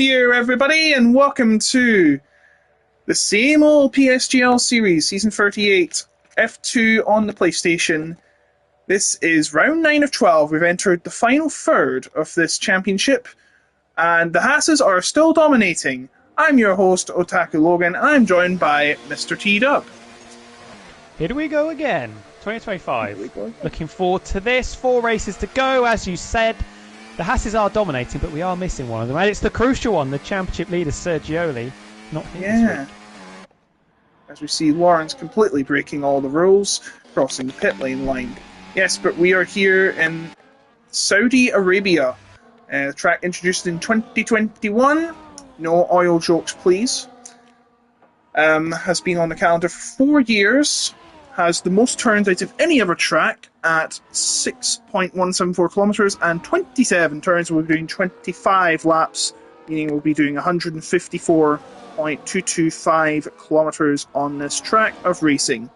Here, everybody, and welcome to the same old PSGL series, Season 38, F2 on the PlayStation. This is round 9 of 12. We've entered the final third of this championship, and the Hasses are still dominating. I'm your host, Otaku Logan, and I'm joined by Mr. T-Dub. Here we go again, 2025. Looking forward to this. 4 races to go, as you said. The Hasses are dominating, but we are missing one of them. And it's the crucial one, the championship leader, Sergioli, not here this week. As we see Lawrence completely breaking all the rules, crossing the pit lane line. Yes, but we are here in Saudi Arabia. The track introduced in 2021. No oil jokes, please. Has been on the calendar for 4 years. Has the most turns out of any other track at 6.174 kilometres and 27 turns. We'll be doing 25 laps, meaning we'll be doing 154.225 kilometres on this track of racing.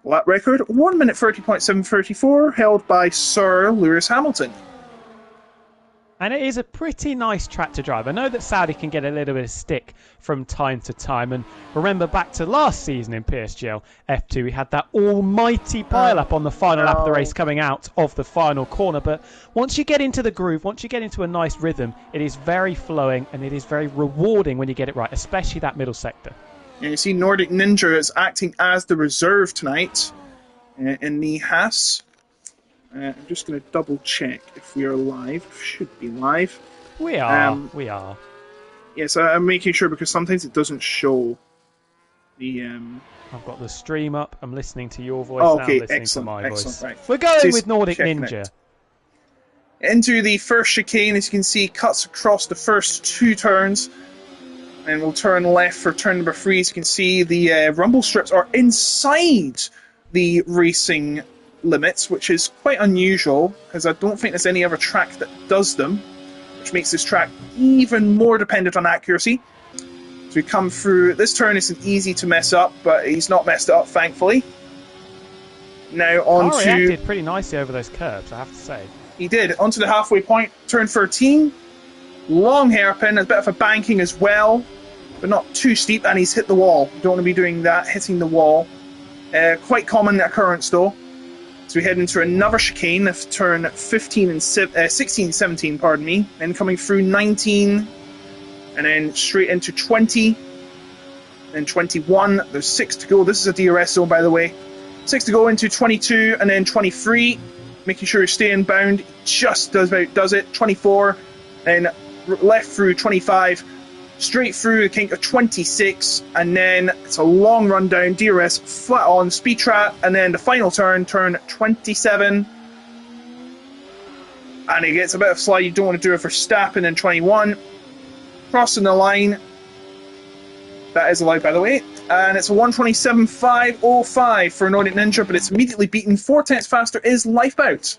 Lap record 1 minute 30.734, held by Sir Lewis Hamilton. And it is a pretty nice track to drive. I know that Saudi can get a little bit of stick from time to time. And remember back to last season in PSGL F2, we had that almighty pile-up on the final lap of the race coming out of the final corner. But once you get into the groove, once you get into a nice rhythm, it is very flowing and it is very rewarding when you get it right, especially that middle sector. And you see Nordic Ninja is acting as the reserve tonight in the Haas. I'm just going to double check if we are live. Should be live. We are. Yes, I'm making sure because sometimes it doesn't show the. I've got the stream up. I'm listening to your voice. Oh, now okay, I'm listening excellent, to my voice. Right. We're going with Nordic Ninja. Into the first chicane, as you can see, cuts across the first 2 turns. And we'll turn left for turn number 3. As you can see, the rumble strips are inside the racing limits, which is quite unusual because I don't think there's any other track that does them, which makes this track even more dependent on accuracy. So we come through. This turn isn't easy to mess up, but he's not messed it up, thankfully. Now on to... reacted pretty nicely over those curbs, I have to say. He did. Onto the halfway point, turn 13. Long hairpin, a bit of a banking as well, but not too steep, and he's hit the wall. You don't want to be doing that, hitting the wall. Quite common occurrence though. So we head into another chicane of turn 16 and 17, pardon me. Then coming through 19, and then straight into 20, then 21. There's 6 to go. This is a DRS zone, by the way. 6 to go into 22, and then 23. Making sure you're staying bound. Just does it. 24, and left through 25. Straight through the kink of 26, and then it's a long run down, DRS, flat on, speed trap, and then the final turn, turn 27. And it gets a bit of slide, you don't want to do it for Verstappen in 21. Crossing the line. That is allowed, by the way. And it's a 127.505 for Nordic Ninja, but it's immediately beaten. 4 tenths faster is Lifeboat.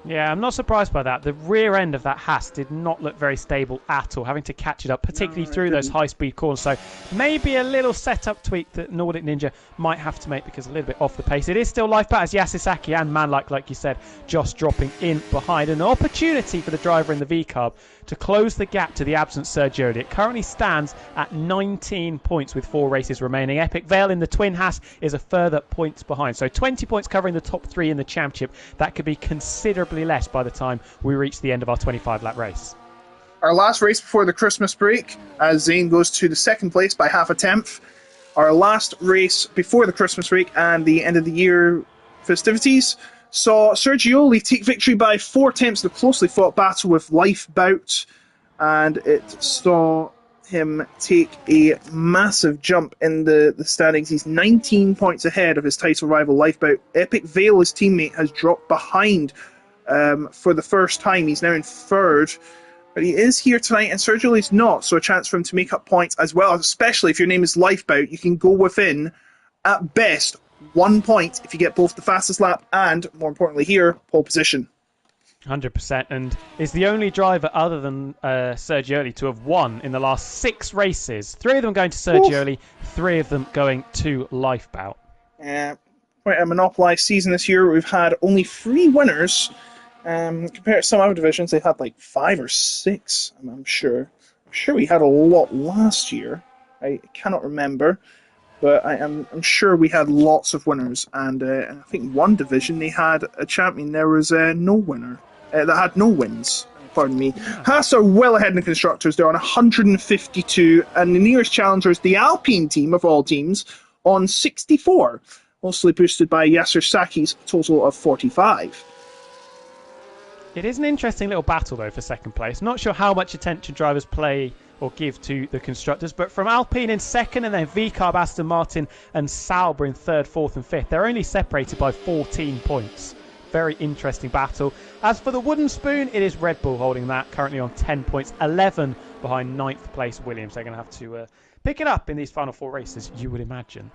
Yeah, I'm not surprised by that. The rear end of that Haas did not look very stable at all, having to catch it up, particularly through those high-speed corners. So maybe a little setup tweak that Nordic Ninja might have to make because a little bit off the pace. It is still Lifeboat as Yasisaki and Manlike, like you said, just dropping in behind. An opportunity for the driver in the V-Carb to close the gap to the absent Sergio. It currently stands at 19 points with 4 races remaining. Epic Vale in the twin Haas is a further points behind. So 20 points covering the top 3 in the championship. That could be considerably less by the time we reach the end of our 25-lap race. Our last race before the Christmas break, as Zane goes to the second place by half a tenth. Our last race before the Christmas break and the end of the year festivities saw Sergioli take victory by 4 tenths in a closely fought battle with Lifebout, and it saw him take a massive jump in the standings. He's 19 points ahead of his title rival Lifebout. Epic Vale, his teammate, has dropped behind for the first time. He's now in 3rd, but he is here tonight and Sergioli's not, so a chance for him to make up points as well, especially if your name is Lifebout. You can go within, at best, 1 point if you get both the fastest lap and, more importantly here, pole position. 100%, and is the only driver other than Sergioli to have won in the last 6 races. 3 of them going to Sergioli, 3 of them going to Lifebout. Quite a monopolised season this year. We've had only 3 winners. Compared to some other divisions, they've had like 5 or 6, I'm sure. I'm sure we had a lot last year. I cannot remember, but I'm sure we had lots of winners. And I think one division they had a champion. There was no winner that had no wins. Pardon me. Haas are well ahead in the constructors. They're on 152, and the nearest challenger is the Alpine team of all teams on 64, mostly boosted by Yasser Saki's total of 45. It is an interesting little battle, though, for second place. Not sure how much attention drivers play or give to the constructors, but from Alpine in second, and then VCarb, Aston Martin, and Sauber in third, fourth, and fifth, they're only separated by 14 points. Very interesting battle. As for the wooden spoon, it is Red Bull holding that, currently on 10 points, 11 behind 9th place Williams. They're going to have to pick it up in these final 4 races, you would imagine.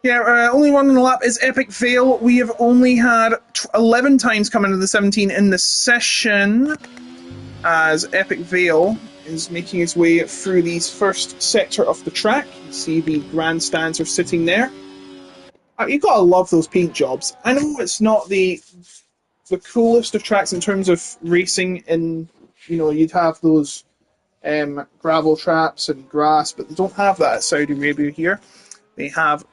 Yeah, only one on the lap is Epic Vale. We have only had 11 times come into the 17 in the session, as Epic Vale is making his way through these first sector of the track. You see the grandstands are sitting there. You've got to love those paint jobs. I know it's not the coolest of tracks in terms of racing, and you'd have those gravel traps and grass, but they don't have that at Saudi Arabia here. They have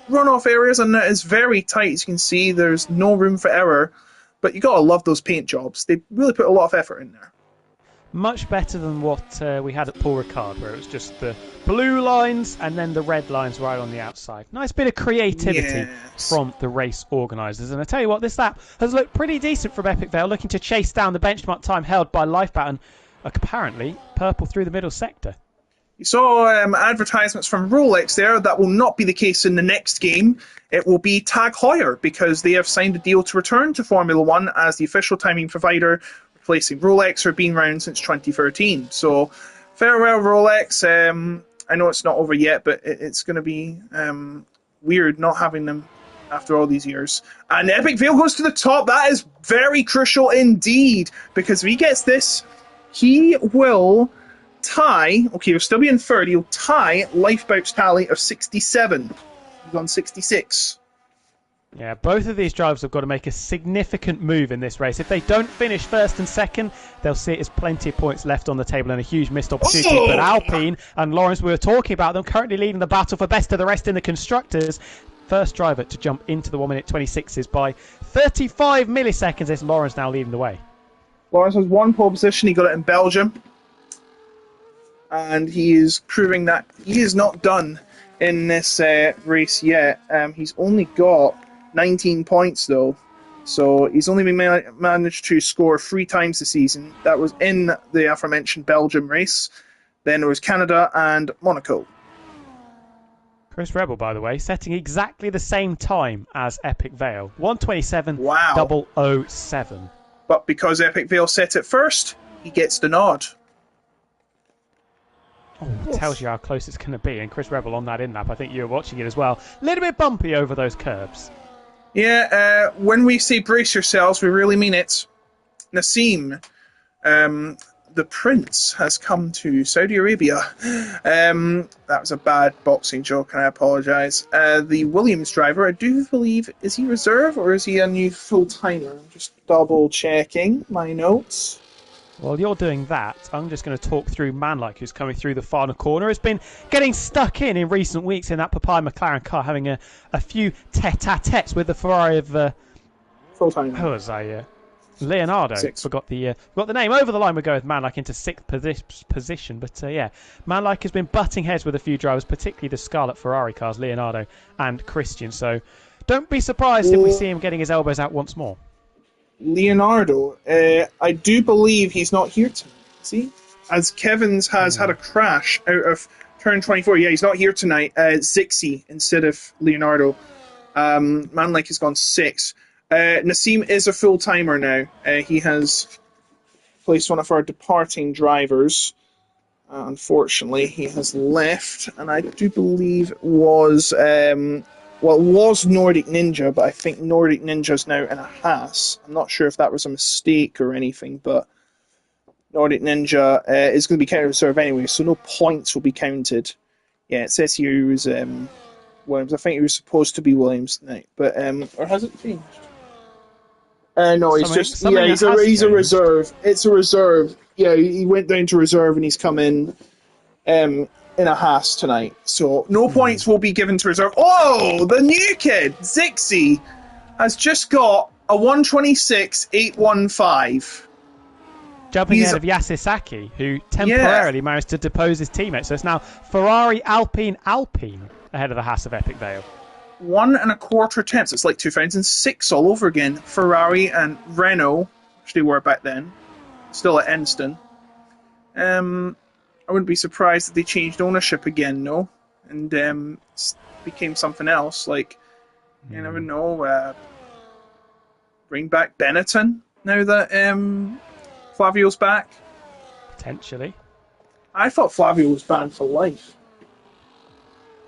runoff areas, and it's very tight. As you can see, there's no room for error, but you got to love those paint jobs. They really put a lot of effort in there. Much better than what we had at Paul Ricard, where it was just the blue lines and then the red lines right on the outside. Nice bit of creativity from the race organisers. And I tell you what, this lap has looked pretty decent from Epic Vale, looking to chase down the benchmark time held by Lifeboat, and apparently purple through the middle sector. You saw advertisements from Rolex there. That will not be the case in the next game. It will be Tag Heuer, because they have signed a deal to return to Formula One as the official timing provider, replacing Rolex, who have been around since 2013. So, farewell Rolex. I know it's not over yet, but it's going to be weird not having them after all these years. And Epic Vale goes to the top. That is very crucial indeed, because if he gets this, he will tie, okay, he'll still be in third, he'll tie Lifeboat's tally of 67. He's on 66. Yeah, both of these drivers have got to make a significant move in this race. If they don't finish first and second, they'll see it as plenty of points left on the table and a huge missed opportunity. Oh! But Alpine and Lawrence, we were talking about them, currently leading the battle for best of the rest in the constructors. First driver to jump into the 1 minute 26s by 35 milliseconds. It's Lawrence now leading the way. Lawrence has one pole position. He got it in Belgium. And he is proving that he is not done in this race yet. He's only got 19 points, though. So he's only been managed to score 3 times this season. That was in the aforementioned Belgium race. Then there was Canada and Monaco. Chris Rebel, by the way, setting exactly the same time as Epic Vale. 1:27.007. Wow. But because Epic Vale set it first, he gets the nod. Oh, tells you how close it's going to be. And Chris Rebel on that in-lap, I think you were watching it as well. A little bit bumpy over those curbs. Yeah, when we say brace yourselves, we really mean it. Nassim, the prince, has come to Saudi Arabia. That was a bad boxing joke, and I apologise. The Williams driver, I do believe, is he reserve or is he a new full-timer? I'm just double-checking my notes. While you're doing that, I'm just going to talk through Manlike, who's coming through the final corner. Has been getting stuck in recent weeks in that Papaya McLaren car, having a few tete-a-tetes with the Ferrari of... full-time. Who was I? Leonardo. 6. Forgot the name. Over the line we go with Manlike into 6th position. But yeah, Manlike has been butting heads with a few drivers, particularly the Scarlet Ferrari cars, Leonardo and Christian. So don't be surprised if we see him getting his elbows out once more. Leonardo, I do believe he's not here tonight. See? As Kevin's has had a crash out of turn 24. Yeah, he's not here tonight. Zixi instead of Leonardo. Manlike has gone 6. Nassim is a full-timer now. He has placed one of our departing drivers. Unfortunately, he has left, and I do believe it was... it was Nordic Ninja, but I think Nordic Ninja's now in a Haas. I'm not sure if that was a mistake or anything, but Nordic Ninja is going to be counted reserve anyway, so no points will be counted. Yeah, it says here he was Williams. I think he was supposed to be Williams tonight, but or has it changed? No, he's he's a reserve. It's a reserve. Yeah, he went down to reserve and he's come in a Haas tonight. So no points will be given to reserve. Oh, the new kid, Zixi, has just got a 126.815. Jumping ahead of Yasisaki, who temporarily managed to depose his teammate. So it's now Ferrari, Alpine ahead of the Haas of Epic Vale. 1 1/4 attempts. It's like 2006 all over again. Ferrari and Renault, which they were back then, still at Enston. I wouldn't be surprised if they changed ownership again, no, and became something else. Like, you never know. Bring back Benetton now that Flavio's back. Potentially. I thought Flavio was banned for life.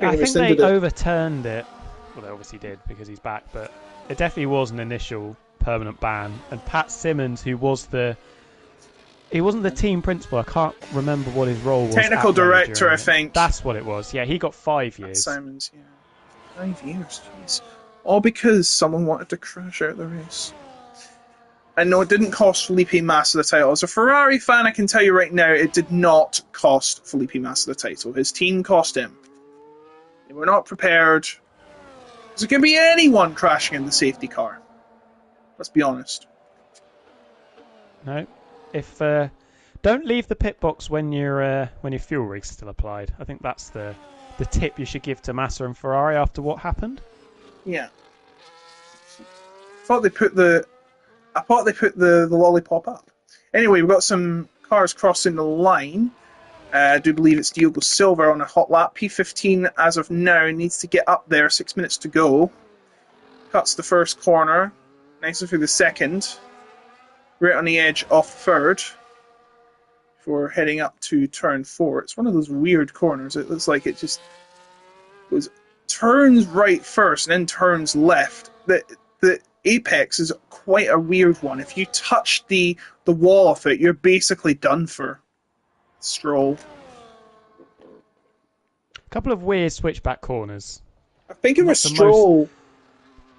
I think they overturned it. Well, they obviously did because he's back, but it definitely was an initial permanent ban. And Pat Simmons, who was he wasn't the team principal. I can't remember what his role was. Technical director, I think. That's what it was. Yeah, he got 5 years. Pat Simmons, yeah. 5 years, jeez. All because someone wanted to crash out the race. And no, it didn't cost Felipe Massa the title. As a Ferrari fan, I can tell you right now, it did not cost Felipe Massa the title. His team cost him. They were not prepared. Because it could be anyone crashing in the safety car. Let's be honest. No. If don't leave the pit box when your fuel rig's still applied. I think that's the tip you should give to Massa and Ferrari after what happened. Yeah. I thought they put the lollipop up. Anyway, we've got some cars crossing the line. I do believe it's Diogo Silva on a hot lap. P15 as of now needs to get up there. 6 minutes to go. Cuts the first corner. Nicely through the second. Right on the edge of third. Before heading up to turn 4. It's one of those weird corners. It looks like it just turns right first and then turns left. The apex is quite a weird one. If you touch the wall of it, you're basically done for. Stroll. A couple of weird switchback corners. I think it was Stroll.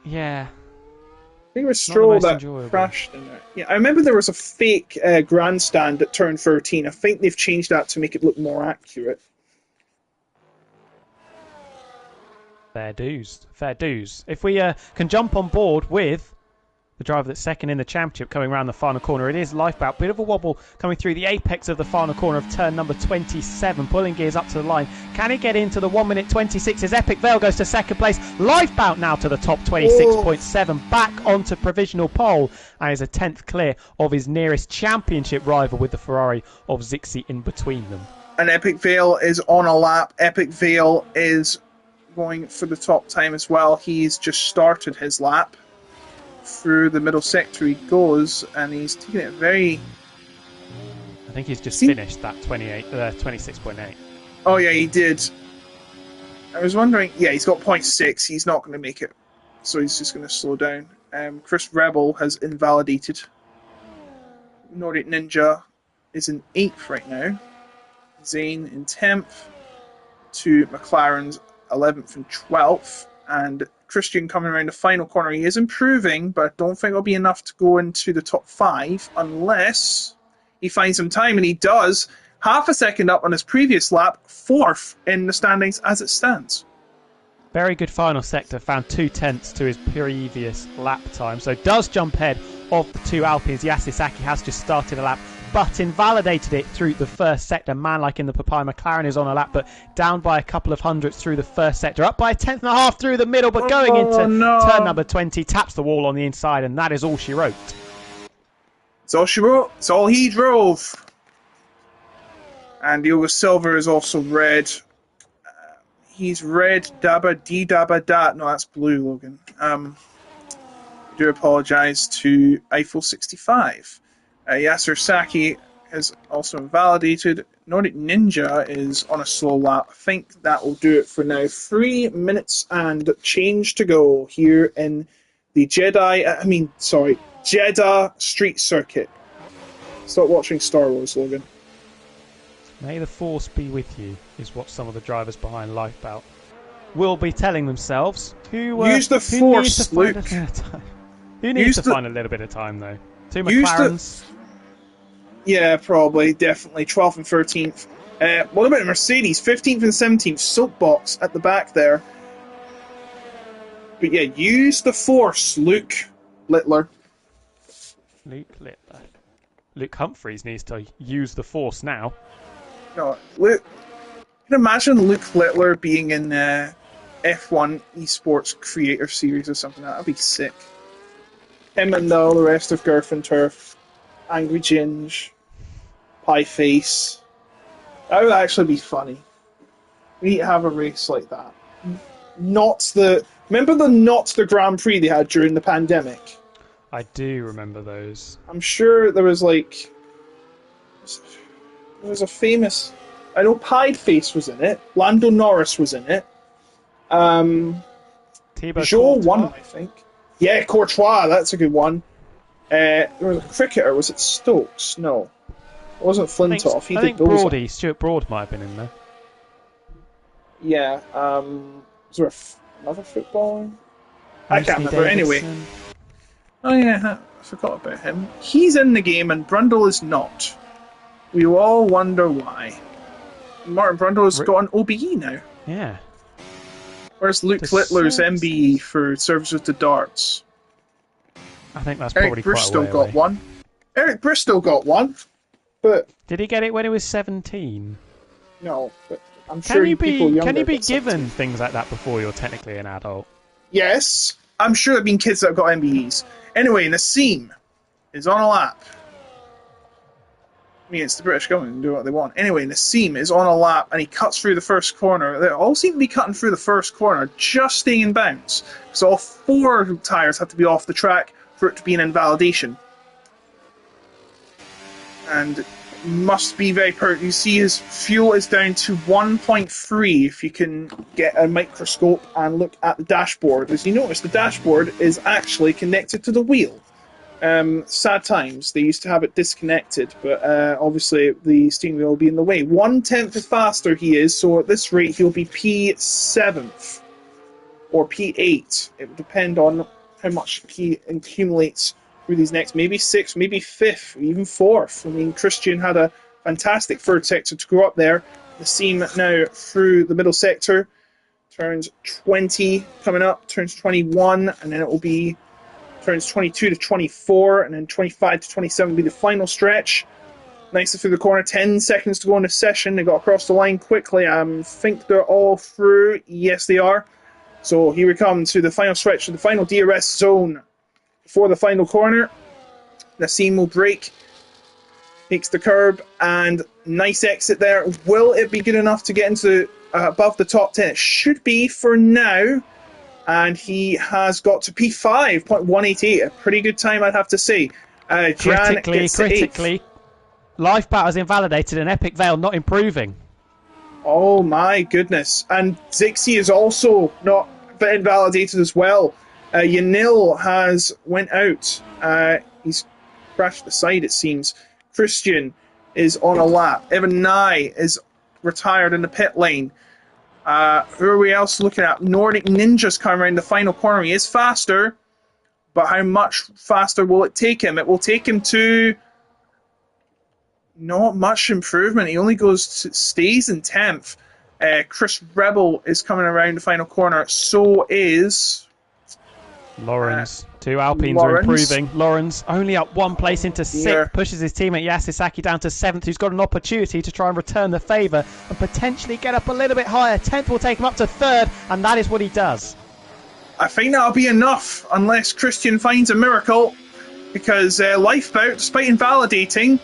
Yeah. I think it was Stroll that crashed in there. Yeah, I remember there was a fake grandstand at turn 13. I think they've changed that to make it look more accurate. Fair dues. Fair dues. If we can jump on board with the driver that's second in the championship coming around the final corner, it is Lifebout. Bit of a wobble coming through the apex of the final corner of turn number 27. Pulling gears up to the line. Can he get into the 1 minute 26 as Epic Vale goes to second place? Lifebout now to the top, 26.7. Back onto provisional pole and is a 10th clear of his nearest championship rival with the Ferrari of Zixi in between them. And Epic Vale is on a lap. Epic Vale is going for the top time as well. He's just started his lap. Through the middle sector he goes, and he's taking it very... I think he's just finished that 26.8. Oh yeah, he did. I was wondering... Yeah, he's got 0.6. He's not going to make it. So he's just going to slow down. Chris Rebel has invalidated. Nordic Ninja is in 8th right now. Zane in 10th. To McLaren's 11th and 12th. And Christian coming around the final corner. He is improving, but I don't think it'll be enough to go into the top 5 unless he finds some time, and he does. Half a second up on his previous lap, 4th in the standings as it stands. Very good final sector, found 2/10 to his previous lap time, so does jump ahead of the two Alpines. Yasisaki has just started a lap, but invalidated it through the first sector. Man like in the Papaya, McLaren is on a lap, but down by a couple of hundredths through the first sector. Up by a 10.5 through the middle, but going into turn number 20, taps the wall on the inside, and that is all she wrote. It's all she wrote. It's all he drove. And Diogo Silva is also red. He's red, dabba, dee dabba da. No, that's blue, Logan. I do apologise to Eiffel 65. Yasser Saki has also invalidated. Nordic Ninja is on a slow lap. I think that will do it for now. 3 minutes and change to go here in the Jeddah Street Circuit. Stop watching Star Wars, Logan. May the force be with you, is what some of the drivers behind Lifebout will be telling themselves. Use the force, Luke. Who needs to find a little bit of time, though? Two McLarens? Yeah, probably. Definitely. 12th and 13th. What about Mercedes? 15th and 17th. Soapbox at the back there. But yeah, use the force, Luke Littler. Luke Humphreys needs to use the force now. No, Luke. Can you imagine Luke Littler being in F1 Esports Creator Series or something? That'd be sick. Him and all the rest of Girth and Turf, Angry Ginge, Pie Face. That would actually be funny. We need to have a race like that. Remember the Grand Prix they had during the pandemic? I do remember those. I'm sure there was a famous. I know Pied Face was in it. Lando Norris was in it. Joe won, I think. Yeah, Courtois, that's a good one. There was a cricketer. Was it Stokes? No, it wasn't Flintoff. I think Broady, Stuart Broad might have been in there. Yeah. Was there another footballer? I can't remember. Anyway. Oh yeah, I forgot about him. He's in the game and Brundle is not. We all wonder why. Martin Brundle has got an OBE now. Yeah. Where's Luke Littler's MBE for services to darts? I think that's probably Eric Bristow quite a way got one. Eric Bristow got one, but did he get it when he was 17? No, but I'm sure people younger. Can you be given things like that before you're technically an adult? Yes, I'm sure there've been kids that have got MBEs. Anyway, Nassim is on a lap. I mean, it's the British government and do what they want. Anyway, Nassim is on a lap and he cuts through the first corner. They all seem to be cutting through the first corner, just staying in bounds. So all 4 tyres have to be off the track for it to be an invalidation. And must be very perfect. You see his fuel is down to 1.3 if you can get a microscope and look at the dashboard. As you notice, the dashboard is actually connected to the wheel. Sad times. They used to have it disconnected, but obviously the steering wheel will be in the way. 1/10 faster he is, so at this rate he'll be P7th or P8. It would depend on how much he accumulates through these next, maybe 6th, maybe 5th, even 4th. I mean, Christian had a fantastic third sector to go up there. The seam now through the middle sector, turns 20 coming up, turns 21, and then it will be turns 22 to 24, and then 25 to 27 will be the final stretch. Nicely through the corner, 10 seconds to go in the session. They got across the line quickly. I think they're all through. Yes, they are. So here we come to the final stretch of the final DRS zone. Before the final corner, Nassim will brake, takes the curb, and nice exit there. Will it be good enough to get into above the top 10? It should be for now. And he has got to P5.188, a pretty good time, I'd have to say. Critically, life battles invalidated and Epic Veil not improving. Oh my goodness. And Zixi is also not invalidated as well. Yanil has went out. He's crashed the side, it seems. Christian is on a lap. Evan Nye is retired in the pit lane. Who are we else looking at? Nordic Ninja's coming around the final corner. He is faster, but how much faster will it take him? It will take him to not much improvement. He only stays in 10th. Chris Rebel is coming around the final corner. So is Lawrence. 2 Alpines are improving. Lawrence only up 1 place into 6th, pushes his teammate Yasisaki down to 7th, who's got an opportunity to try and return the favour and potentially get up a little bit higher. 10th will take him up to 3rd, and that is what he does. I think that'll be enough, unless Christian finds a miracle, because Lifeboat, despite invalidating,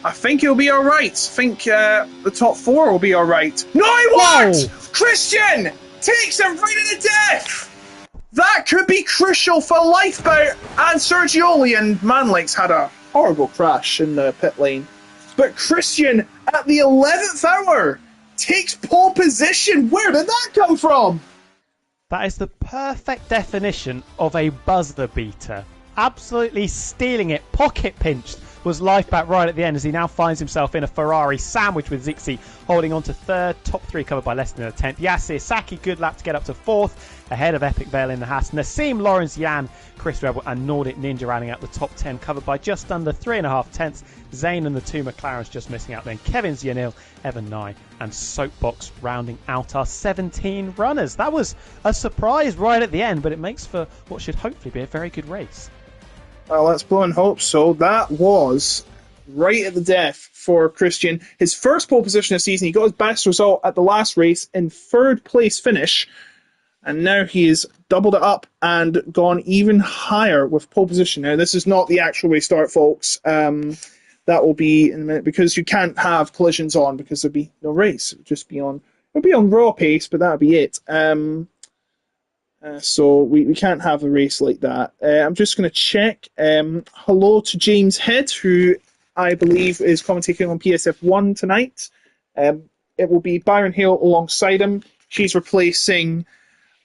I think he'll be alright. I think the top 4 will be alright. No, he won't! Christian takes him right to the death! That could be crucial for Lifeboat and Sergioli, and Manlik's had a horrible crash in the pit lane. But Christian, at the 11th hour, takes pole position. Where did that come from? That is the perfect definition of a buzzer beater. absolutely stealing it. Pocket pinched was life back right at the end as he now finds himself in a Ferrari sandwich with Zixi holding on to third. Top three covered by less than a tenth. Yassir Saki, good lap to get up to fourth, ahead of Epic Vale in the Haas. Nassim, Lawrence, Jan, Chris Rebel and Nordic Ninja rounding out the top 10, covered by just under 3.5 tenths. Zane and the two McLarens just missing out then. Kevin's Yanil, Evan Nye and Soapbox rounding out our 17 runners. That was a surprise right at the end, but it makes for what should hopefully be a very good race. Well, let's blow and hope so. That was right at the death for Christian. His first pole position this season. He got his best result at the last race in third place finish. And now he's doubled it up and gone even higher with pole position. Now, this is not the actual restart, folks. That will be in a minute because you can't have collisions on because there'd be no race. It would just be on. It would be on raw pace, but that would be it. So we can't have a race like that. I'm just going to check. Hello to James Head, who I believe is commentating on PSF1 tonight. It will be Byron Hale alongside him. She's replacing,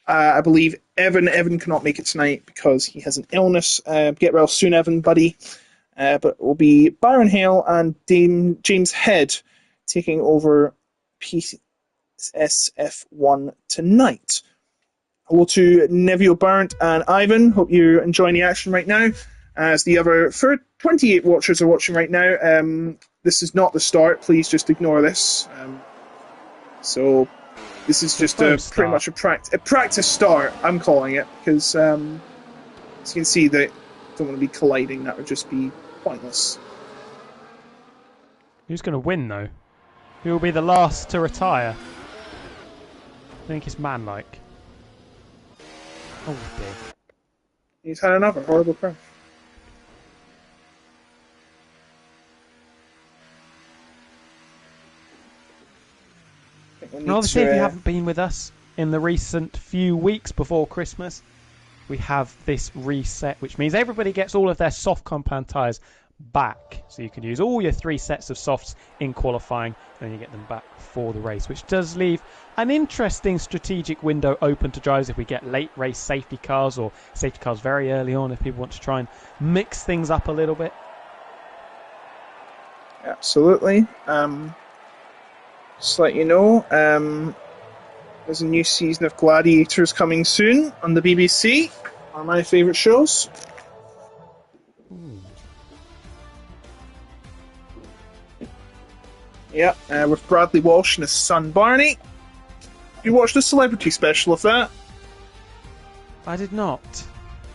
I believe, Evan. Evan cannot make it tonight because he has an illness. Get well soon, Evan, buddy. But it will be Byron Hale and James Head taking over PSF1 tonight. Hello to Neville Burnt and Ivan. Hope you're enjoying the action right now. As the other 28 watchers are watching right now, this is not the start. Please just ignore this. So this is just pretty much a practice start, I'm calling it, because as you can see, they don't want to be colliding. That would just be pointless. Who's going to win, though? Who will be the last to retire? I think it's manlike. Oh dear. He's had another horrible crash. And obviously, if you haven't been with us in the recent few weeks before Christmas, we have this reset, which means everybody gets all of their soft compound tyres back. So you can use all your 3 sets of softs in qualifying, and then you get them back for the race, which does leave an interesting strategic window open to drivers if we get late race safety cars or safety cars very early on, if people want to try and mix things up a little bit. Absolutely. Just to let you know, there's a new season of Gladiators coming soon on the BBC, one of my favourite shows. Yeah, with Bradley Walsh and his son Barney. You watched the celebrity special of that? I did not.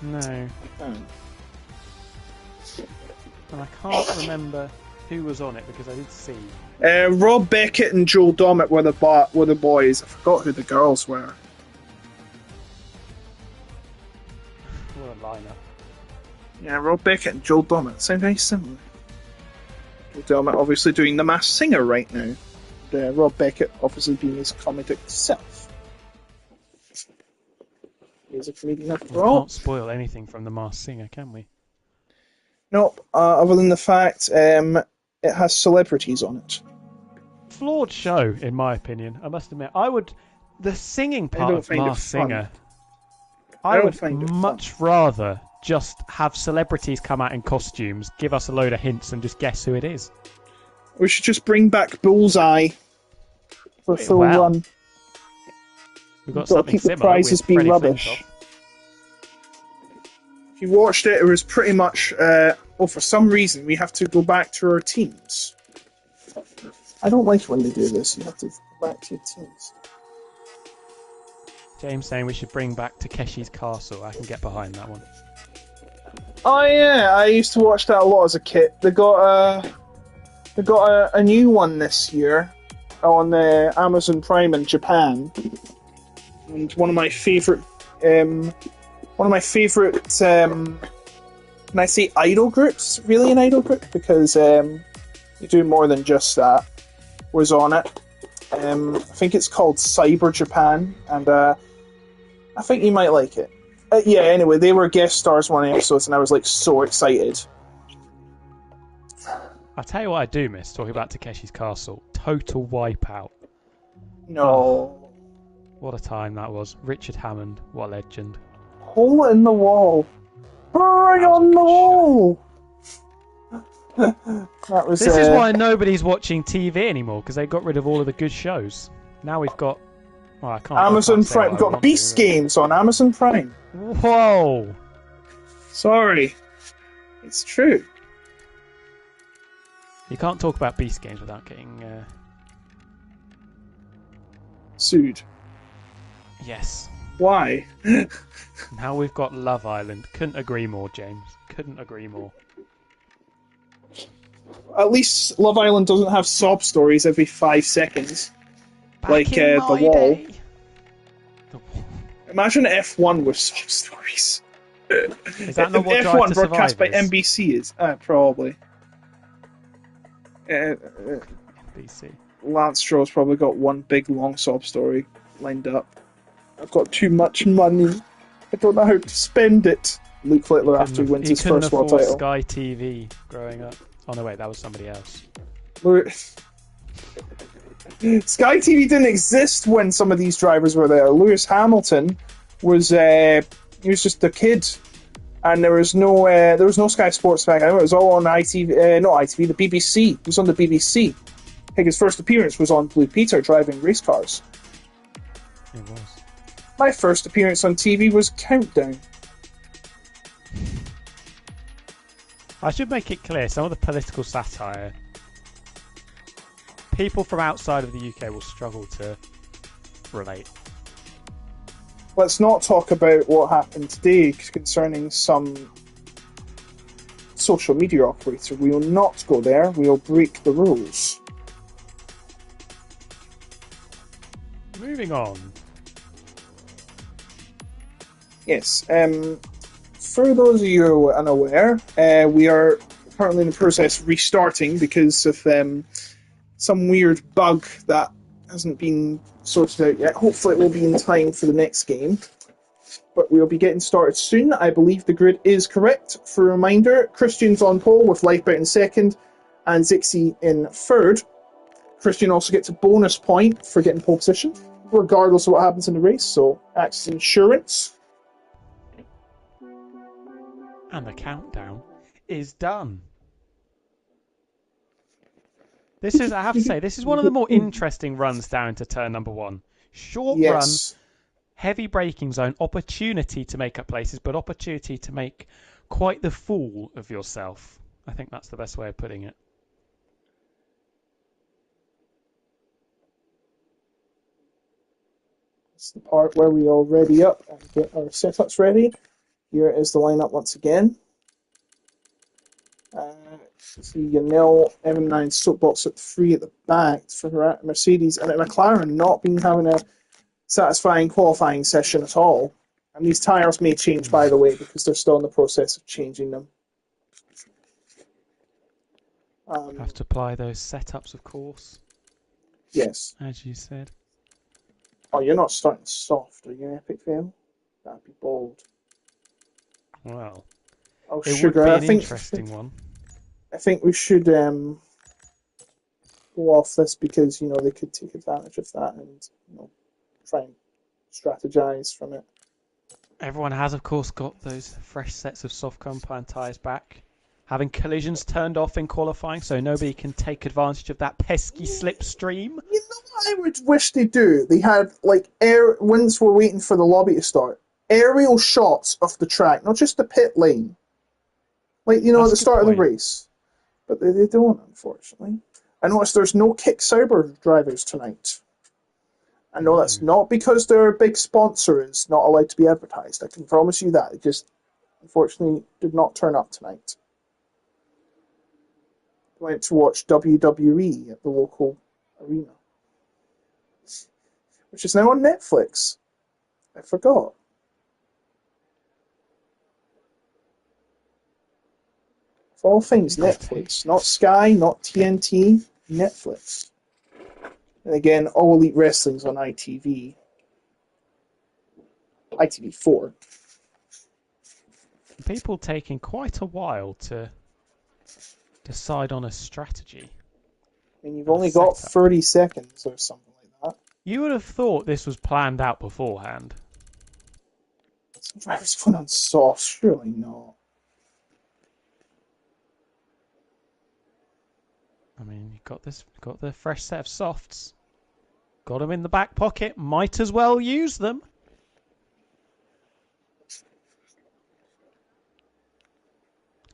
No. Oh. And I can't remember who was on it because I did see. Rob Beckett and Joel Dommett were the boys. I forgot who the girls were. What a lineup. Yeah, Rob Beckett and Joel Dommett sound very similar. Joel Dommett obviously doing The Masked Singer right now. And, Rob Beckett obviously being his comedic self. He's a comedian after all. We can't spoil anything from The Masked Singer, can we? Nope, other than the fact it has celebrities on it. Flawed show, in my opinion. I must admit, the singing part of Masked Singer, I would much rather just have celebrities come out in costumes, give us a load of hints, and just guess who it is. We should just bring back Bullseye for a full run. We've got something keep similar. The prizes be Freddie rubbish. Flintoff. If you watched it, it was pretty much, for some reason, we have to go back to our teams. I don't like when they do this. You have to go back to your teams. James saying we should bring back Takeshi's Castle. I can get behind that one. Oh yeah, I used to watch that a lot as a kid. They got a new one this year on Amazon Prime in Japan, and one of my favorite. Can I say idol groups? Really, an idol group because you do more than just that. Was on it. I think it's called Cyber Japan, and I think you might like it. Yeah, anyway, they were guest stars one episode, and I was like so excited. I'll tell you what I do miss talking about Takeshi's Castle. Total Wipeout. No. Oh, what a time that was. Richard Hammond, what a legend. Hole in the wall. Bring on the wall! That was. This is why nobody's watching TV anymore, because they got rid of all of the good shows. Now we've got. Well, I can't. Amazon say Prime. We've got Beast Games on Amazon Prime. Whoa! Sorry. It's true. You can't talk about Beast Games without getting. Sued. Yes. Why? Now we've got Love Island. Couldn't agree more, James. Couldn't agree more. At least Love Island doesn't have sob stories every 5 seconds. Back like in The my Wall. day. The Wall. Imagine F1 with sob stories. Is that not what Drive F1 to broadcast Survive by is? NBC is? Probably. NBC. Lance Stroll's probably got one big long sob story lined up. I've got too much money. I don't know how to spend it. Luke Littler after he wins his first world title. Sky TV growing up. Oh no, wait, that was somebody else. Sky TV didn't exist when some of these drivers were there. Lewis Hamilton was he was just a kid, and there was no Sky Sports back then. It was all on ITV, not ITV, the BBC. It was on the BBC. I think his first appearance was on Blue Peter driving race cars. It was. My first appearance on TV was Countdown. I should make it clear, some of the political satire, people from outside of the UK will struggle to relate. Let's not talk about what happened today concerning some social media operator. We will not go there. We will break the rules. Moving on. Yes. For those of you who are unaware, we are currently in the process of restarting because of some weird bug that hasn't been sorted out yet. Hopefully it will be in time for the next game. But we'll be getting started soon. I believe the grid is correct. For a reminder, Christian's on pole with Lifeboat in second and Zixi in third. Christian also gets a bonus point for getting pole position, regardless of what happens in the race, so acts as insurance. And the countdown is done. This is, I have to say, this is one of the more interesting runs down to turn number one. Short run, heavy braking zone, opportunity to make up places, but opportunity to make quite the fool of yourself. I think that's the best way of putting it. It's the part where we all ready up and get our setups ready. Here is the lineup once again. See Yanel, M9 Soapbox at 3 at the back for Mercedes, and at McLaren not been having a satisfying qualifying session at all. And these tyres may change, by the way, because they're still in the process of changing them. Have to apply those setups, of course. Yes. As you said. Oh, you're not starting soft, are you, Epic Fail? That'd be bold. Well, oh, it sugar. would be an interesting one. I think we should go off this because, you know, they could take advantage of that and, you know, try and strategize from it. Everyone has, of course, got those fresh sets of soft compound tyres back. Having collisions turned off in qualifying so nobody can take advantage of that pesky slipstream. You know what I would wish they do? They had, like, once we're waiting for the lobby to start, aerial shots of the track, not just the pit lane. Like, you know, at the start of the race. But they don't, unfortunately. I noticed there's no Kick Sauber drivers tonight. I know that's not because their big sponsor is not allowed to be advertised. I can promise you that. It just, unfortunately, did not turn up tonight. I went to watch WWE at the local arena, which is now on Netflix. I forgot. Of all things, Netflix. Not Sky, not TNT, Netflix. And again, All Elite Wrestling's on ITV. ITV4. People taking quite a while to decide on a strategy. I mean, you've only got 30 seconds or something like that. You would have thought this was planned out beforehand. Some drivers put on soft, surely not. I mean, you've got the fresh set of softs. Got them in the back pocket. Might as well use them.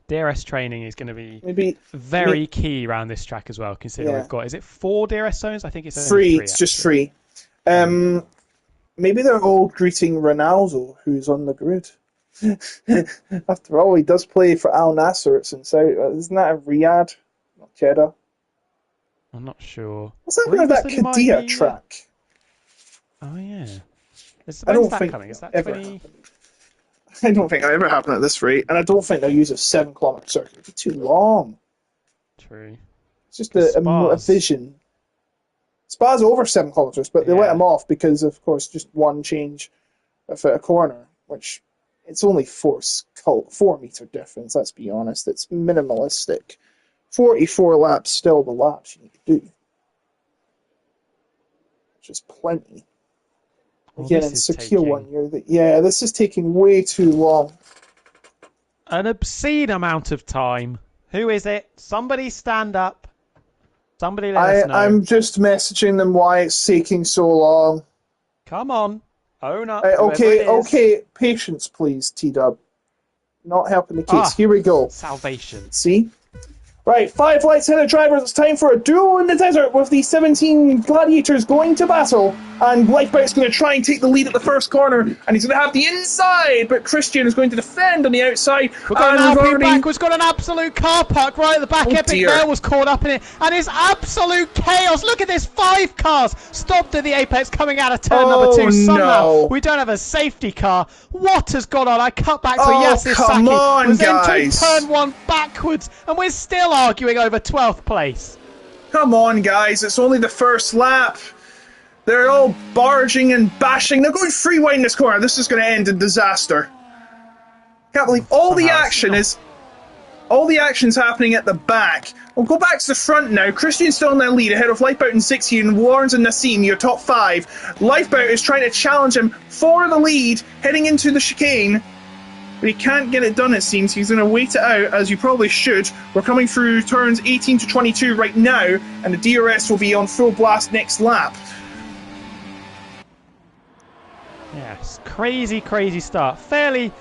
DRS training is going to be very key around this track as well, considering we've got, is it 4 DRS zones? I think it's only 3. It's just 3. Maybe they're all greeting Ronaldo, who's on the grid. After all, he does play for Al Nasser. Isn't that a Riyadh, not Jeddah? I'm not sure. What's happening with that Qadiyah track? Oh, yeah. I don't think coming? Is that ever 20... happened. I don't think that'll ever happen at this rate, and I don't think they'll use a 7-kilometre circuit. It'd be too long. True. It's just a vision. Spa's over 7 kilometres, but they let him off because, of course, just one change of a corner, which it's only 4 metre difference, let's be honest. It's minimalistic. 44 laps, still the laps you need to do. Which is plenty. Again, in secure 1 year. This is taking way too long. An obscene amount of time. Who is it? Somebody stand up. Somebody let us know. I'm just messaging them why it's taking so long. Come on. Own up. Okay. Patience, please, T-Dub. Not helping the case. Here we go. Salvation. See? Right, 5 lights ahead of drivers. It's time for a duel in the desert with the 17 gladiators going to battle. And Lifeboat's going to try and take the lead at the first corner. And he's going to have the inside, but Christian is going to defend on the outside. We've got an Alpine backwards, got an absolute car park right at the back. Epic Vale was caught up in it. And it's absolute chaos. Look at this, 5 cars stopped at the apex coming out of turn number 2. Somehow, we don't have a safety car. What has gone on? I cut back to Yasir Saki. Come on, was guys. Entering turn 1 backwards. And we're still arguing over 12th place. Come on, guys. It's only the first lap. They're all barging and bashing. They're going free-wide in this corner. This is going to end in disaster. Can't believe all the action's happening at the back. We'll go back to the front now. Christian's still in their lead ahead of Lifeboat and 60 and Lawrence and Nassim, your top 5. Lifeboat is trying to challenge him for the lead, heading into the chicane. But he can't get it done, it seems. He's going to wait it out, as you probably should. We're coming through turns 18 to 22 right now, and the DRS will be on full blast next lap. Yes, crazy start. Fairly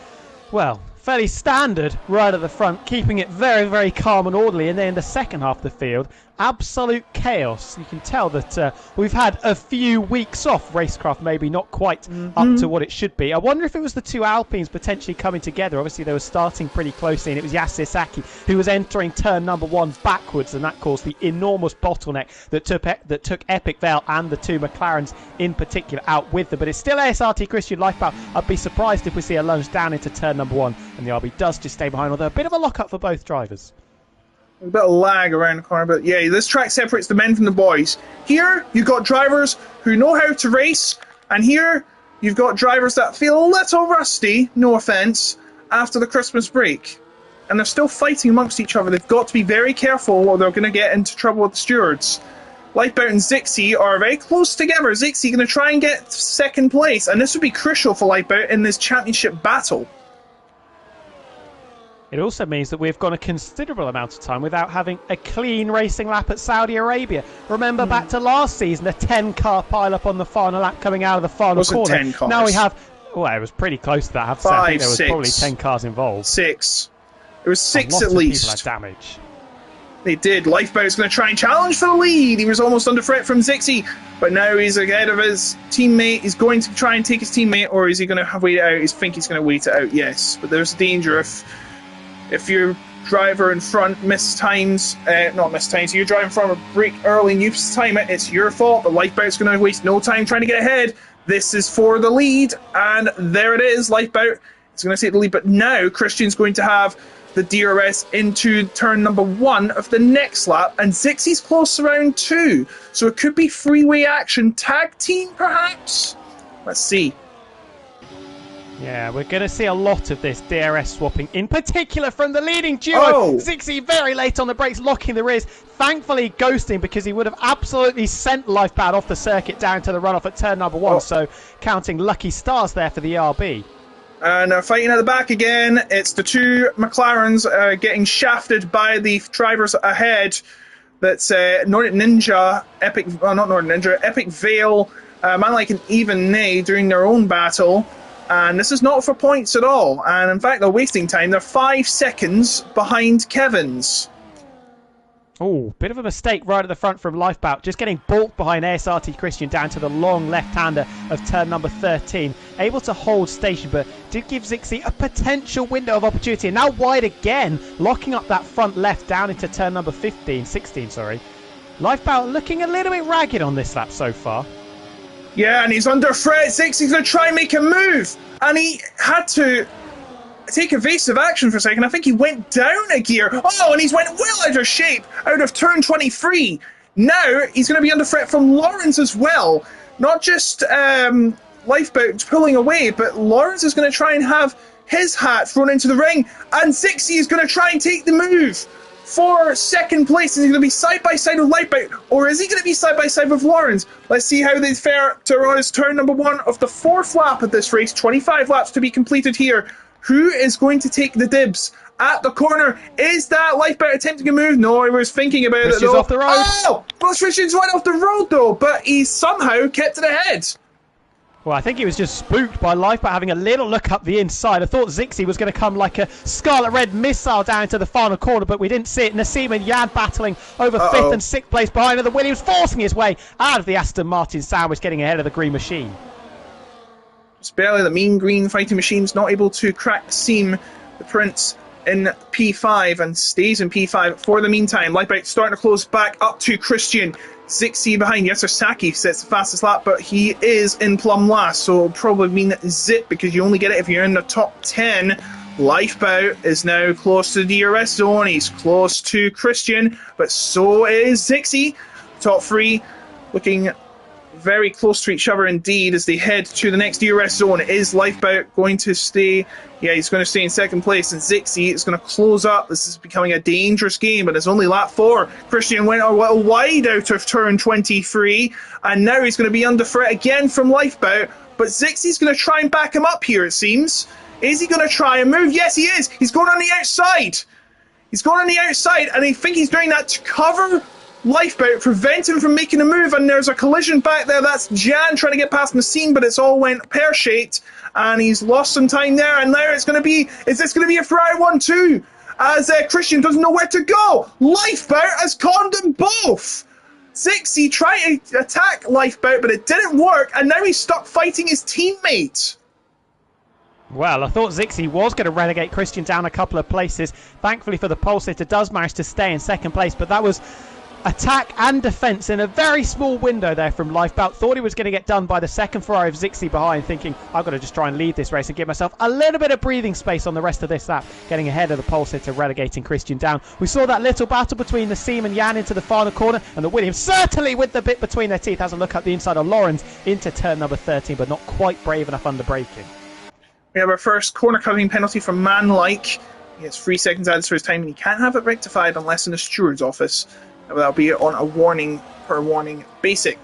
standard right at the front, keeping it very, very calm and orderly. And then in the second half of the field, absolute chaos. You can tell that we've had a few weeks off. Racecraft maybe not quite up to what it should be. I wonder if it was the 2 Alpines potentially coming together. Obviously, they were starting pretty closely, and it was Yasir Saki who was entering turn number 1 backwards, and that caused the enormous bottleneck that took Epic Vale and the 2 McLarens in particular out with them. But it's still ASRT Christian Lifeboat. I'd be surprised if we see a lunge down into turn number 1, and the RB does just stay behind, although a bit of a lock-up for both drivers. A bit of lag around the corner, but yeah, this track separates the men from the boys. Here, you've got drivers who know how to race, and here, you've got drivers that feel a little rusty, no offence, after the Christmas break. And they're still fighting amongst each other. They've got to be very careful or they're going to get into trouble with the stewards. Lifeboat and Zixi are very close together. Zixi going to try and get second place, and this would be crucial for Lifeboat in this championship battle. It also means that we've gone a considerable amount of time without having a clean racing lap at Saudi Arabia. Remember back to last season, a 10-car pile-up on the final lap coming out of the final corner. 10 cars. Now we have... Well, it was pretty close to that, I have to say. I think there was probably 10 cars involved. 6. There was 6 at least. Lots of people had damage. They did. Lifeboat's going to try and challenge for the lead. He was almost under threat from Zixi, but now he's ahead of his teammate. He's going to try and take his teammate, or is he going to wait it out? I think he's going to wait it out, yes. But there's a danger if your driver in front you're driving from a break early and you time it, it's your fault. But Lifeboat's going to waste no time trying to get ahead. This is for the lead, and there it is. Lifeboat is going to take the lead, but now Christian's going to have the DRS into turn number 1 of the next lap, and Zixi's close around 2, so it could be freeway action. Tag team, perhaps? Let's see. Yeah, we're going to see a lot of this DRS swapping, in particular from the leading duo. Zixi very late on the brakes, locking the rears. Thankfully ghosting, because he would have absolutely sent Lifeboat off the circuit down to the runoff at turn number 1. So counting lucky stars there for the RB. And they're fighting at the back again. It's the 2 McLarens getting shafted by the drivers ahead. that's Nordic Ninja, Epic Veil, man like an Even Nay doing their own battle. And this is not for points at all. And in fact, they're wasting time. They're 5 seconds behind Kevin's. Oh, bit of a mistake right at the front from Lifebout. Just getting balked behind ASRT Christian down to the long left-hander of turn number 13. Able to hold station, but did give Zixi a potential window of opportunity. And now wide again, locking up that front left down into turn number 16, sorry. Lifebout looking a little bit ragged on this lap so far. Yeah, and he's under threat. Zixi's going to try and make a move. And he had to take evasive action for a second. I think he went down a gear. Oh, and he's went well out of shape out of turn 23. Now he's going to be under threat from Lawrence as well. Not just Lifeboat pulling away, but Lawrence is going to try and have his hat thrown into the ring. And Zixi is going to try and take the move for second place. Is he going to be side by side with Lifeboat, or is he going to be side by side with Lawrence? Let's see how they fare to turn number 1 of the 4th lap of this race. 25 laps to be completed here. Who is going to take the dibs at the corner? Is that Lifeboat attempting a move? No, he was thinking about it though. Off the road. Oh! Well, Christian's went off the road though, but he somehow kept it ahead. Well, I think he was just spooked by Lifeboat having a little look up the inside. I thought Zixi was going to come like a Scarlet Red missile down into the final corner, but we didn't see it. Nassim and Jan battling over 5th and 6th place behind the Williams, forcing his way out of the Aston Martin sandwich, getting ahead of the Green Machine. It's barely the mean green fighting machine's not able to crack the seam. The Prince in P5 and stays in P5 for the meantime. Lifeboat starting to close back up to Christian. Zixi behind. Yes, Saki sets the fastest lap, but he is in plumb last, so it'll probably mean zip because you only get it if you're in the top 10. Lifeboat is now close to the DRS zone. He's close to Christian, but so is Zixi. Top 3 looking very close to each other indeed as they head to the next DRS zone. Is Lifeboat going to stay? Yeah, he's going to stay in second place, and Zixi is going to close up. This is becoming a dangerous game, but it's only lap 4. Christian went a little wide out of turn 23, and now he's going to be under threat again from Lifeboat, but Zixi's going to try and back him up here, it seems. Is he going to try and move? Yes, he is. He's going on the outside. He's going on the outside, and I think he's doing that to cover Lifeboat, prevent him from making a move, and there's a collision back there. That's Jan trying to get past Nassim, but it's all went pear-shaped, and he's lost some time there, and now it's going to be, is this going to be a Ferrari 1-2? As Christian doesn't know where to go. Lifeboat has conned them both. Zixi tried to attack Lifeboat, but it didn't work, and now he's stuck fighting his teammate. Well, I thought Zixi was going to relegate Christian down a couple of places. Thankfully for the Pulsator, does manage to stay in second place, but that was attack and defence in a very small window there from Lifebout. Thought he was going to get done by the second Ferrari of Zixi behind, thinking I've got to just try and lead this race and give myself a little bit of breathing space on the rest of this lap, getting ahead of the Pulsator, relegating Christian down. We saw that little battle between Nassim and Jan into the final corner, and the Williams certainly with the bit between their teeth has a look up the inside of Lawrence into turn number 13, but not quite brave enough under braking. We have our first corner cutting penalty from Manlike. He has 3 seconds added to his time, and he can't have it rectified unless in the steward's office. That'll be on a warning per warning basic.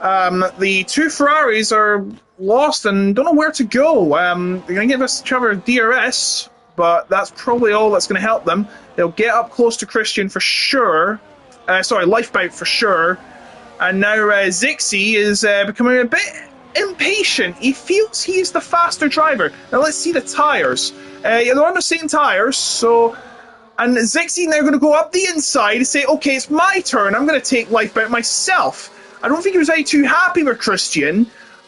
The 2 Ferraris are lost and don't know where to go. They're going to give us each other DRS, but that's probably all that's going to help them. They'll get up close to Christian for sure. Lifeboat for sure. And now Zixi is becoming a bit impatient. He feels he's the faster driver. Now let's see the tyres. They're on the same tyres, so... And Zixi now going to go up the inside and say, okay, it's my turn. I'm going to take Lifeboat myself. I don't think he was any too happy with Christian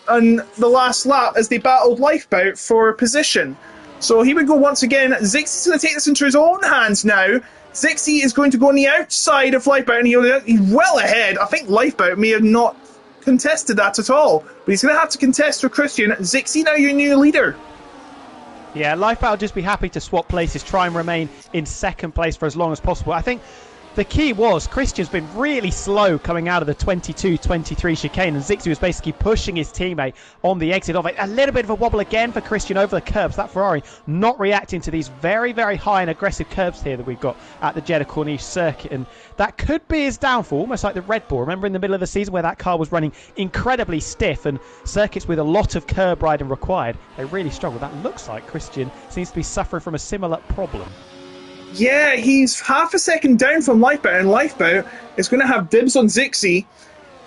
on the last lap as they battled Lifeboat for position. So he would go once again. Zixi's going to take this into his own hands now. Zixi is going to go on the outside of Lifeboat, and he's well ahead. I think Lifeboat may have not contested that at all, but he's going to have to contest with Christian. Zixi now your new leader. Yeah, Lifeboat will just be happy to swap places, try and remain in second place for as long as possible. I think the key was Christian's been really slow coming out of the 22-23 chicane, and Zixi was basically pushing his teammate on the exit of it. A little bit of a wobble again for Christian over the curbs. That Ferrari not reacting to these very, very high and aggressive curbs here that we've got at the Jeddah Corniche circuit, and that could be his downfall, almost like the Red Bull. Remember in the middle of the season where that car was running incredibly stiff, and circuits with a lot of curb riding required, they really struggled. That looks like Christian seems to be suffering from a similar problem. Yeah, he's half a second down from Lifeboat, and Lifeboat is going to have dibs on Zixi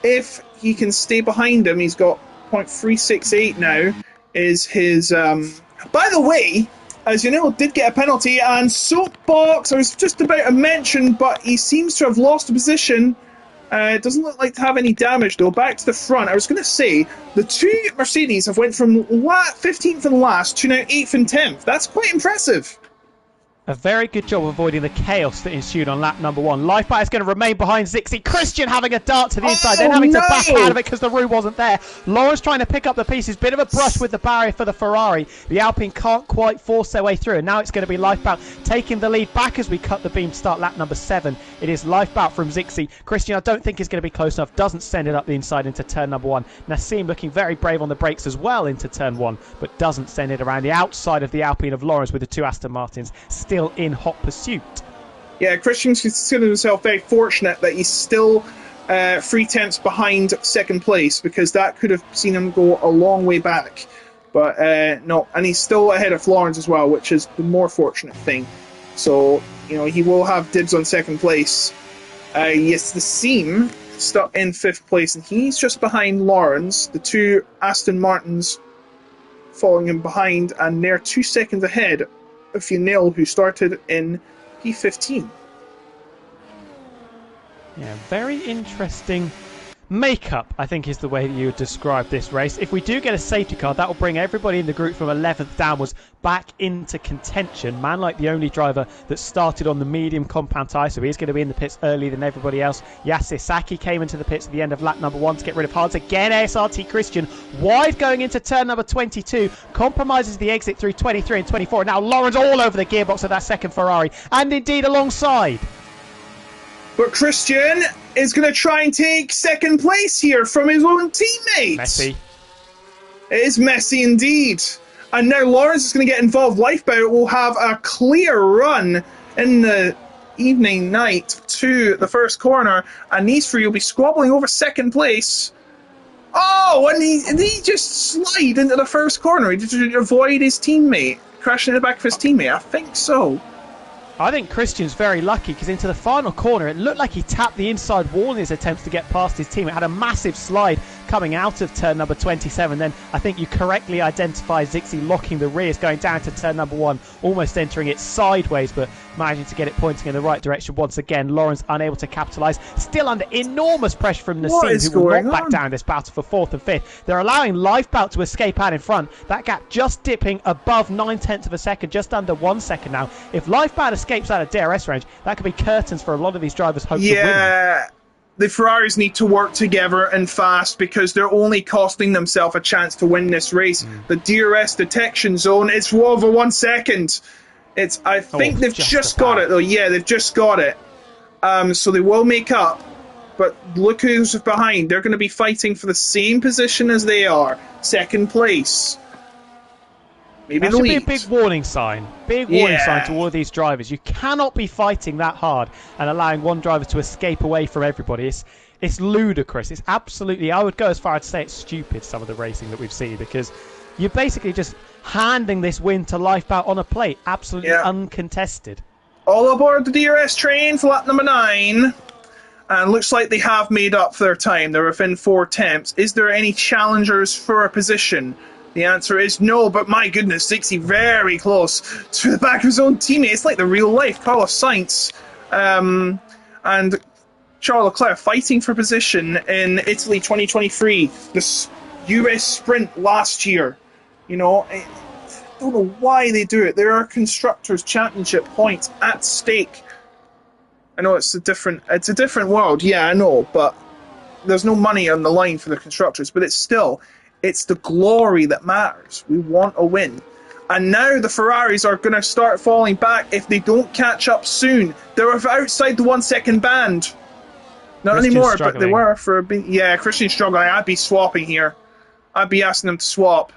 if he can stay behind him. He's got 0.368 now, is his... By the way, as you know, did get a penalty, and Soapbox, I was just about to mention, but he seems to have lost a position. It doesn't look like to have any damage, though. Back to the front. I was going to say, the two Mercedes have went from 15th and last to now 8th and 10th. That's quite impressive. A very good job avoiding the chaos that ensued on lap number 1. Lifeboat is going to remain behind Zixi. Christian having a dart to the inside, then having to back out of it because the roue wasn't there. Lawrence trying to pick up the pieces. Bit of a brush with the barrier for the Ferrari. The Alpine can't quite force their way through. And now it's going to be Lifeboat taking the lead back as we cut the beam to start lap number 7. It is Lifeboat from Zixi. Christian, I don't think is going to be close enough. Doesn't send it up the inside into turn number 1. Nassim looking very brave on the brakes as well into turn 1, but doesn't send it around the outside of the Alpine of Lawrence with the two Aston Martins still in hot pursuit. Yeah, Christian's considered himself very fortunate that he's still 3/10 behind second place, because that could have seen him go a long way back. But no, and he's still ahead of Florence as well, which is the more fortunate thing. So, you know, he will have dibs on second place. Yes, the Seam stuck in 5th place, and he's just behind Lawrence. The two Aston Martins following him behind, and they're 2 seconds ahead of Funel, who started in P15. Yeah, very interesting makeup, I think, is the way that you would describe this race. If we do get a safety car, that will bring everybody in the group from 11th downwards back into contention. Man like the only driver that started on the medium compound tyre, so he's going to be in the pits earlier than everybody else. Yasser Saki came into the pits at the end of lap number 1 to get rid of hards. Again, ASRT Christian wide going into turn number 22, compromises the exit through 23 and 24. Now Lawrence all over the gearbox of that second Ferrari, and indeed alongside. But Christian is going to try and take second place here from his own teammates. Messy. It is messy indeed. And now Lawrence is going to get involved. Lifeboat will have a clear run in the night to the first corner. And these three will be squabbling over second place. Oh, and he just slide into the first corner. He did avoid his teammate, crashing in the back of his teammate. I think so. I think Christian's very lucky, because into the final corner it looked like he tapped the inside wall in his attempts to get past his team. It had a massive slide coming out of turn number 27. Then I think you correctly identify Zixi locking the rears going down to turn number 1, almost entering it sideways, but managing to get it pointing in the right direction once again. Lawrence unable to capitalise, still under enormous pressure from Nassim, who will not back down this battle for 4th and 5th. They're allowing Lifeboat to escape out in front. That gap just dipping above 9/10 of a second, just under 1 second now. If Lifeboat escapes out of DRS range, that could be curtains for a lot of these drivers' hopes of winning. Yeah, the Ferraris need to work together and fast, because they're only costing themselves a chance to win this race. The DRS detection zone, it's over 1 second. I think they've just got it though. Yeah, they've just got it. So they will make up. But look who's behind. They're going to be fighting for the same position as they are. Second place. Maybe that should be a big warning sign. Big warning sign to all of these drivers. You cannot be fighting that hard and allowing one driver to escape away from everybody. It's ludicrous. It's absolutely, I would go as far as to say it's stupid, some of the racing that we've seen, because you're basically just handing this win to Lifeboat on a plate, absolutely uncontested. All aboard the DRS train for lap number 9. And looks like they have made up for their time. They're within 4 attempts. Is there any challengers for a position? The answer is no, but my goodness, Zixi very close to the back of his own teammate. It's like the real life Carlos Sainz and Charles Leclerc fighting for position in Italy 2023, the US Sprint last year. You know, I don't know why they do it. There are Constructors' Championship points at stake. I know it's a different world, yeah, I know, but there's no money on the line for the Constructors, but it's the glory that matters. We want a win. And now the Ferraris are going to start falling back if they don't catch up soon. They're outside the 1 second band. Not Christian's anymore, struggling. But they were for a bit. Yeah, Christian's struggling. I'd be swapping here. I'd be asking them to swap.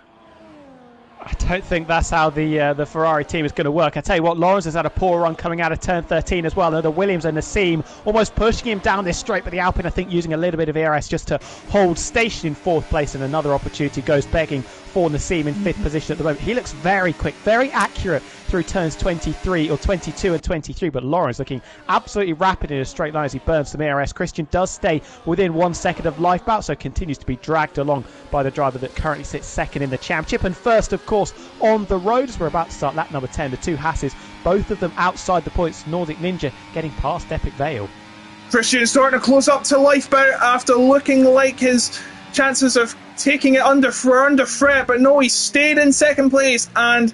I don't think that's how the Ferrari team is going to work. I tell you what, Lawrence has had a poor run coming out of turn 13 as well. The Williams and Nassim almost pushing him down this straight, but the Alpine, I think, using a little bit of ERS just to hold station in 4th place, and another opportunity goes begging for Nassim in 5th position at the moment. He looks very quick, very accurate through turns 23 or 22 and 23, but Lawrence looking absolutely rapid in a straight line as he burns some ERS. Christian does stay within 1 second of Lifeboat, so continues to be dragged along by the driver that currently sits second in the championship. And first, of course, on the road as we're about to start lap number 10, the two Hasses, both of them outside the points. Nordic Ninja getting past Epic Vale. Christian starting to close up to Lifeboat after looking like his chances of taking it under threat, but no, he stayed in second place, and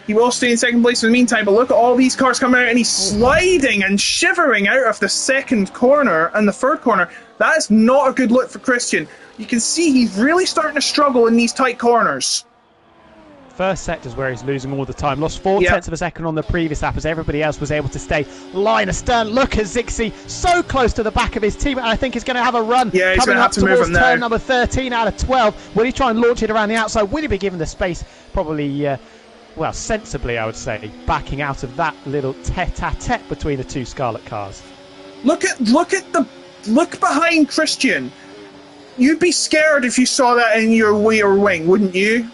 he will stay in second place in the meantime. But look at all these cars coming out, and he's sliding and shivering out of the second corner and the third corner. That is not a good look for Christian. You can see he's really starting to struggle in these tight corners. First sector's where he's losing all the time. Lost 4/10 of a second on the previous lap as everybody else was able to stay line astern. Look at Zixi so close to the back of his team. I think he's going to have a run coming up towards turn number 13 out of 12. Will he try and launch it around the outside? Will he be given the space? Probably, well, sensibly, I would say, backing out of that little tete-a-tete between the two Scarlet cars. Look behind Christian. You'd be scared if you saw that in your rear wing, wouldn't you?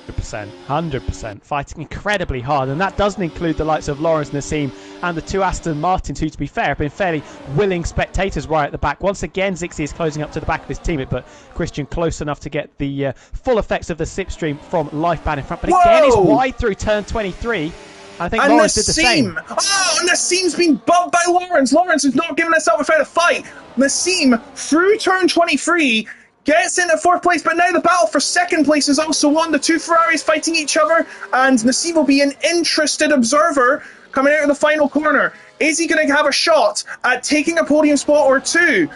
100%, fighting incredibly hard, and that doesn't include the likes of Lawrence Nassim and the two Aston Martins, who, to be fair, have been fairly willing spectators right at the back. Once again, Zixi is closing up to the back of his teammate, but Christian close enough to get the full effects of the slipstream from Lifebound in front. But again, he's wide through turn 23. I think Lawrence did the same. Oh, and Nassim's been bumped by Lawrence. Lawrence is not giving himself a fair fight. Nassim through turn 23. Gets into fourth place, but now the battle for second place is also won. The two Ferraris fighting each other, and Nassim will be an interested observer coming out of the final corner. Is he going to have a shot at taking a podium spot or two?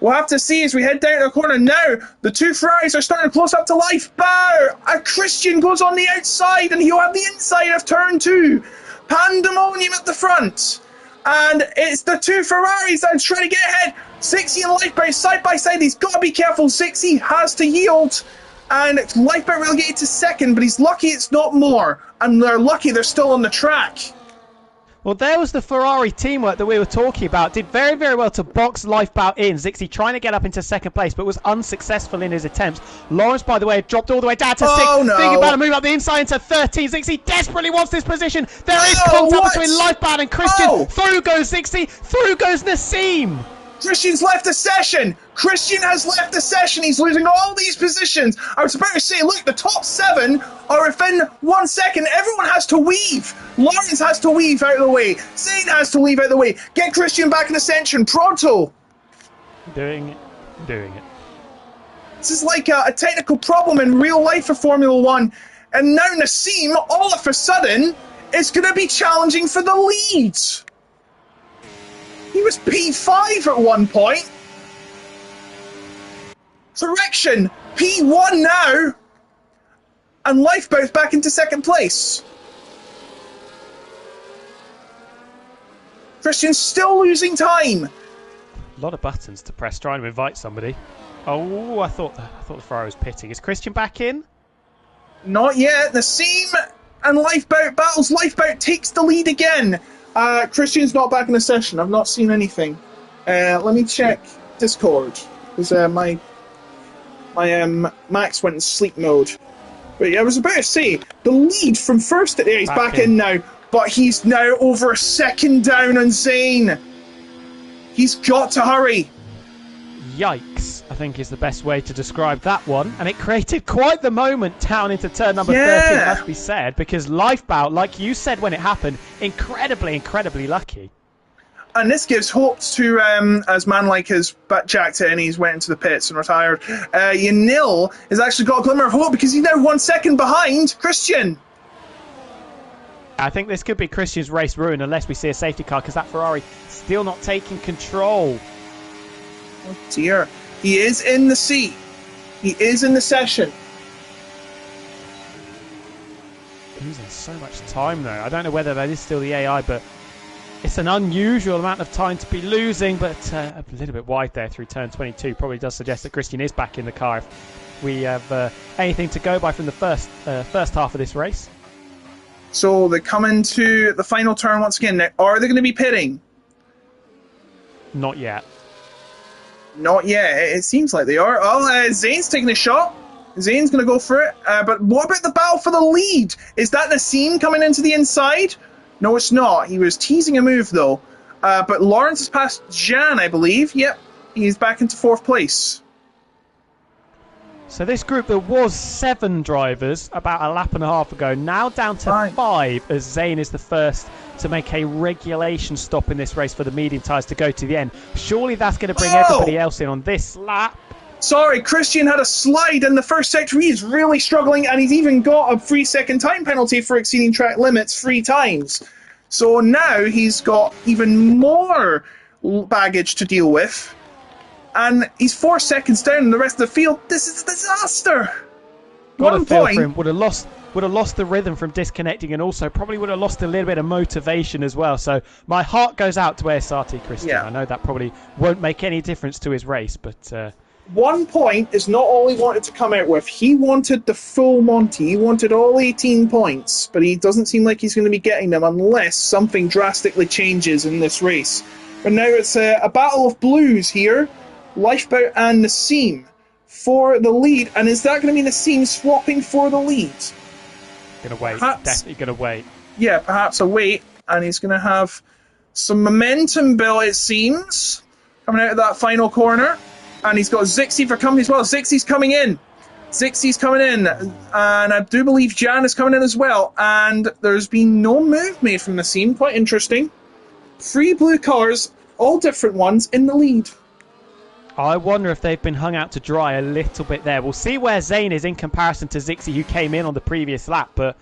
We'll have to see as we head down to the corner. Now, the two Ferraris are starting to close up to Lifeboat. A Christian goes on the outside, and he'll have the inside of turn 2. Pandemonium at the front. And it's the two Ferraris that are trying to get ahead. Zixi and Lifeboat side by side. He's got to be careful. Zixi has to yield. And Lifeboat relegated to second, but he's lucky it's not more. And they're lucky they're still on the track. Well, there was the Ferrari teamwork that we were talking about. Did very, very well to box Lifebout in. Zixi trying to get up into second place, but was unsuccessful in his attempts. Lawrence, by the way, dropped all the way down to 6. No. Thinking about to move up the inside into 13. Zixi desperately wants this position. There is contact between Lifebout and Christian. Through goes Zixi. Through goes Nassim. Christian's left the session. Christian has left the session. He's losing all these positions. I was about to say, look, the top 7 are within 1 second. Everyone has to weave. Lawrence has to weave out of the way. Zane has to weave out of the way. Get Christian back in ascension. Pronto. Doing it. This is like a technical problem in real life for Formula 1. And now Nassim, all of a sudden, is going to be challenging for the lead. He was P5 at one point. Correction, P1 now. And Lifeboat's back into second place. Christian's still losing time. A lot of buttons to press, trying to invite somebody. Oh, I thought the Ferrari was pitting. Is Christian back in? Not yet. Nassim and Lifeboat battles. Lifeboat takes the lead again. Christian's not back in the session. I've not seen anything. Let me check Discord, because my Max went in sleep mode. But I was about to say, the lead from first to there, he's back in now, but he's now over a second down on Zane. He's got to hurry. Yikes, I think is the best way to describe that one. And it created quite the moment down into turn number 13, must be said, because Lifebout, like you said when it happened, incredibly lucky. And this gives hope to, as Manlike has jacked it and he's went into the pits and retired, Yanil has actually got a glimmer of hope because he's now 1 second behind Christian. I think this could be Christian's race ruin unless we see a safety car, because that Ferrari still not taking control. Oh dear. He is in the seat. He is in the session. Losing so much time though. I don't know whether that is still the AI, but it's an unusual amount of time to be losing, but a little bit wide there through turn 22. Probably does suggest that Christian is back in the car if we have anything to go by from the first half of this race. So they come into the final turn once again. Now, are they going to be pitting? Not yet. Not yet. It seems like they are. Oh, Zane's taking a shot. Zane's going to go for it. But what about the battle for the lead? Is that Nassim coming into the inside? No, it's not. He was teasing a move, though. But Lawrence has passed Jan, I believe. Yep, he's back into 4th place. So this group, there was 7 drivers about a lap and a half ago, now down to 5, as Zane is the first to make a regulation stop in this race for the medium tyres to go to the end. Surely that's going to bring everybody else in on this lap. Sorry, Christian had a slide in the first sector. He's really struggling, and he's even got a 3-second time penalty for exceeding track limits 3 times. So now he's got even more baggage to deal with. And he's 4 seconds down in the rest of the field. This is a disaster. Got a feel for him. Would have lost the rhythm from disconnecting, and also probably would have lost a little bit of motivation as well. So my heart goes out to ASRT Christian. Yeah. I know that probably won't make any difference to his race, but 1 point is not all he wanted to come out with. He wanted the full Monty. He wanted all 18 points, but he doesn't seem like he's going to be getting them unless something drastically changes in this race. But now it's a battle of blues here. Lifeboat and Nassim for the lead. And is that going to be Nassim swapping for the lead? Going to wait. Definitely going to wait. Yeah, perhaps a wait. And he's going to have some momentum built, it seems, coming out of that final corner. And he's got Zixi for company as well. Zixi's coming in. Zixi's coming in. And I do believe Jan is coming in as well. And there's been no move made from Nassim. Quite interesting. 3 blue cars, all different ones, in the lead. I wonder if they've been hung out to dry a little bit there. We'll see where Zane is in comparison to Zixi, who came in on the previous lap. But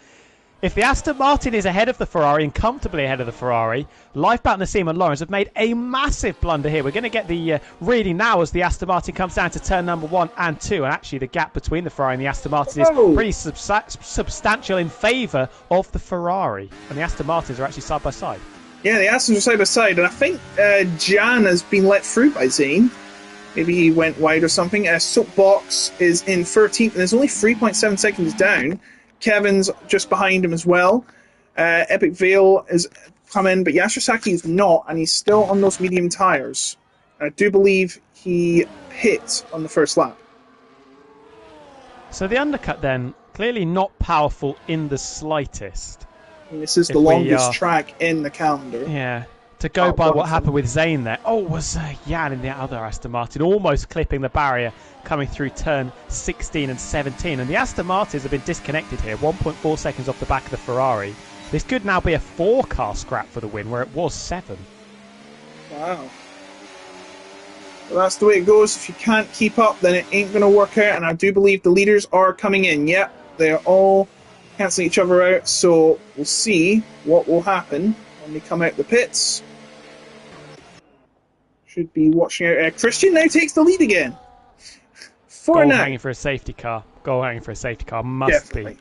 if the Aston Martin is ahead of the Ferrari and comfortably ahead of the Ferrari, Lifeboat, Nassim and Lawrence have made a massive blunder here. We're going to get the reading now as the Aston Martin comes down to turn number 1 and 2. And actually the gap between the Ferrari and the Aston Martin is pretty substantial in favour of the Ferrari. And the Aston Martins are actually side by side. Yeah, the Astons are side by side. And I think Jan has been let through by Zane. Maybe he went wide or something. Soapbox is in 13th and there's only 3.7 seconds down. Kevin's just behind him as well. Epic Vale is coming, but Yashirsaki is not, and he's still on those medium tyres. I do believe he hit on the first lap. So the undercut then, clearly not powerful in the slightest. And this is the longest track in the calendar. Yeah. To go by what happened with Zane there. Oh, was Jan in the other Aston Martin almost clipping the barrier coming through turn 16 and 17. And the Aston Martins have been disconnected here, 1.4 seconds off the back of the Ferrari. This could now be a 4-car scrap for the win, where it was 7. Wow. Well, that's the way it goes. If you can't keep up, then it ain't going to work out. And I do believe the leaders are coming in. Yep, they're all cancelling each other out. So we'll see what will happen when they come out the pits. Should be watching out. Christian now takes the lead again. Goal hanging for a safety car. Goal hanging for a safety car. Must be.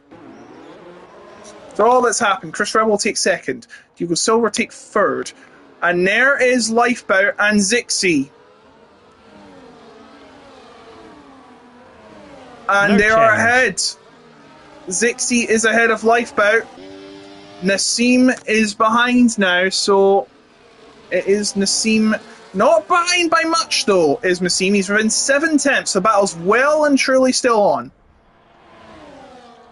So all that's happened. Chris Rebel will take 2nd. Hugo Silver take 3rd. And there is Lifeboat and Zixi. And they are ahead. Zixi is ahead of Lifeboat. Nassim is behind now, so it is Nassim. Not behind by much, though, is Nassim. He's within 7 tenths. The battle's well and truly still on.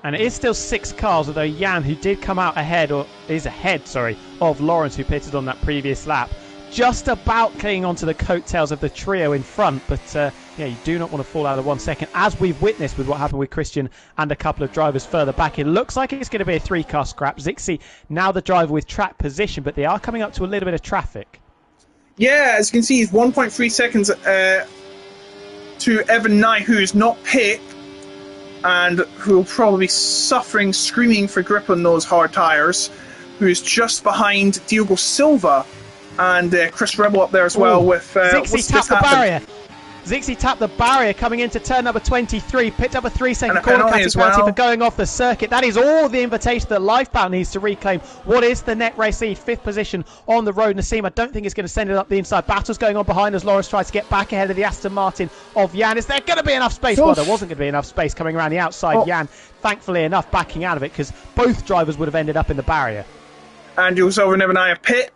And it is still 6 cars, although Jan, who did come out ahead, of Lawrence, who pitted on that previous lap, just about clinging onto the coattails of the trio in front. But, you do not want to fall out of 1 second, as we've witnessed with what happened with Christian and a couple of drivers further back. It looks like it's going to be a 3-car scrap. Zixi, now the driver with track position, but they are coming up to a little bit of traffic. Yeah, as you can see, he's 1.3 seconds to Evan Nye, who is not pit and who will probably be suffering, screaming for grip on those hard tyres, who is just behind Diogo Silva and Chris Rebel up there as well. With Zixi tapped the barrier. Zixi tapped the barrier coming into turn number 23, picked up a 3-second corner cutting penalty for going off the circuit. That is all the invitation that Lifeboat needs to reclaim what is the net race lead, 5th position on the road. Nassim, I don't think it's going to send it up the inside. Battle's going on behind as Lawrence tries to get back ahead of the Aston Martin of Jan. Is there going to be enough space? Well, there wasn't going to be enough space coming around the outside. Jan, thankfully enough, backing out of it, because both drivers would have ended up in the barrier. And you also have Nye a pit,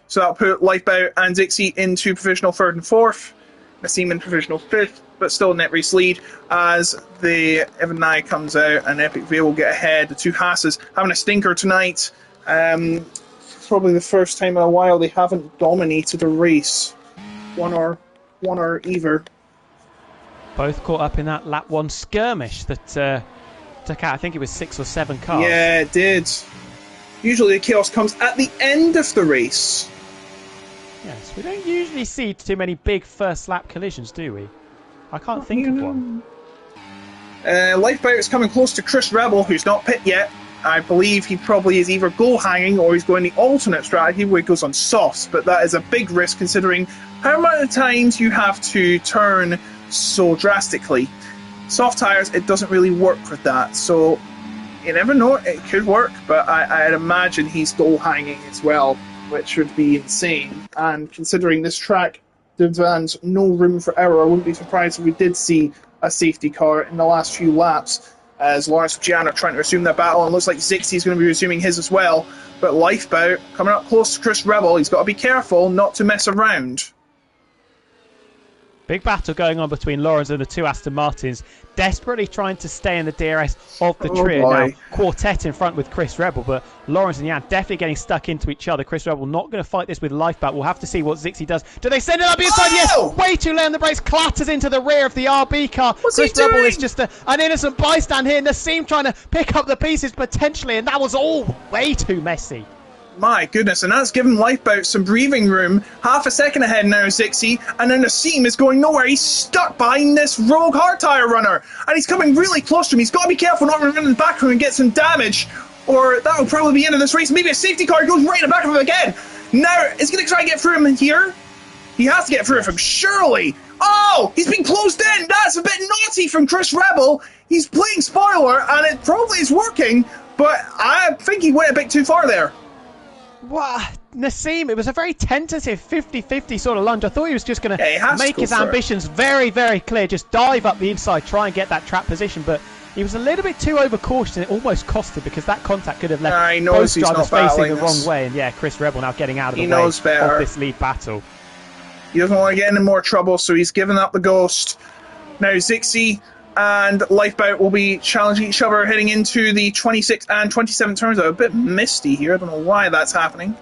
so that'll put Lifeboat and Dixie into provisional 3rd and 4th. Nassim in provisional 5th, but still net race lead as the Evan Nye comes out and Epic Veil will get ahead. The two Hasses having a stinker tonight. Probably the first time in a while they haven't dominated a race. One or either. Both caught up in that lap 1 skirmish that took out, I think it was 6 or 7 cars. Yeah, it did. Usually the chaos comes at the end of the race. Yes, we don't usually see too many big first lap collisions, do we? I can't think of one. Lifeboat is coming close to Chris Rebel, who's not pit yet. I believe he probably is either goal hanging or he's going the alternate strategy where he goes on softs, but that is a big risk considering how many times you have to turn so drastically. Soft tyres, it doesn't really work with that, so you never know, it could work, but I'd imagine he's goal hanging as well, which would be insane. And considering this track demands no room for error, I wouldn't be surprised if we did see a safety car in the last few laps, as Lawrence and Gian are trying to resume their battle, and it looks like Zixi is going to be resuming his as well. But Lifeboat coming up close to Chris Rebel, he's got to be careful not to mess around. Big battle going on between Lawrence and the two Aston Martins, desperately trying to stay in the DRS of the trio. Now, Quartet in front with Chris Rebel, but Lawrence and Jan definitely getting stuck into each other. Chris Rebel not going to fight this with Lifeboat. We'll have to see what Zixi does. Do they send it up inside? Oh! Yes! Way too late on the brakes. Clatters into the rear of the RB car. Chris Rebel is just an innocent bystander here. Nassim trying to pick up the pieces potentially, and that was all way too messy. My goodness, and that's given Lifeboat some breathing room. Half a second ahead now, Zixi, and then Nassim is going nowhere. He's stuck behind this rogue hard tyre runner, and he's coming really close to him. He's got to be careful not to run in the back of him and get some damage, or that will probably be the end of this race. Maybe a safety car goes right in the back of him again. Now, is he going to try and get through him here? He has to get through him, surely. Oh, he's been closed in. That's a bit naughty from Chris Rebel. He's playing spoiler, and it probably is working, but I think he went a bit too far there. Wow, Nassim, it was a very tentative 50-50 sort of lunge. I thought he was just going to make his ambitions very, very clear, just dive up the inside, try and get that trap position, but he was a little bit too overcautious and it almost cost him because that contact could have left both drivers facing the wrong way. And yeah, Chris Rebel now getting out of the way of this lead battle. He doesn't want to get into more trouble, so he's given up the ghost. Now Zixi and Lifeboat will be challenging each other heading into the 26th and 27th turns. A bit misty here. I don't know why that's happening.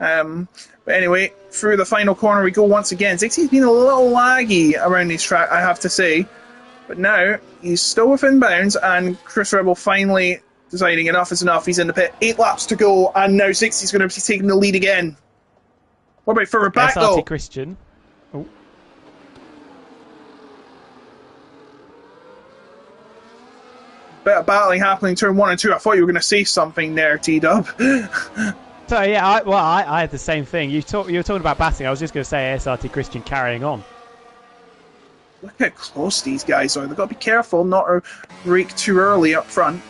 But anyway, through the final corner we go once again. Zixi's been a little laggy around this track, I have to say. But now he's still within bounds, and Chris Rebel finally deciding enough is enough. He's in the pit. 8 laps to go, and now Zixi's going to be taking the lead again. What about further back, though? Christian. Oh. Bit of battling happening in turn 1 and 2. I thought you were going to say something there, T-Dub. So yeah, I had the same thing. You were talking about battling. I was just going to say SRT Christian carrying on. Look how close these guys are. They've got to be careful not to brake too early up front.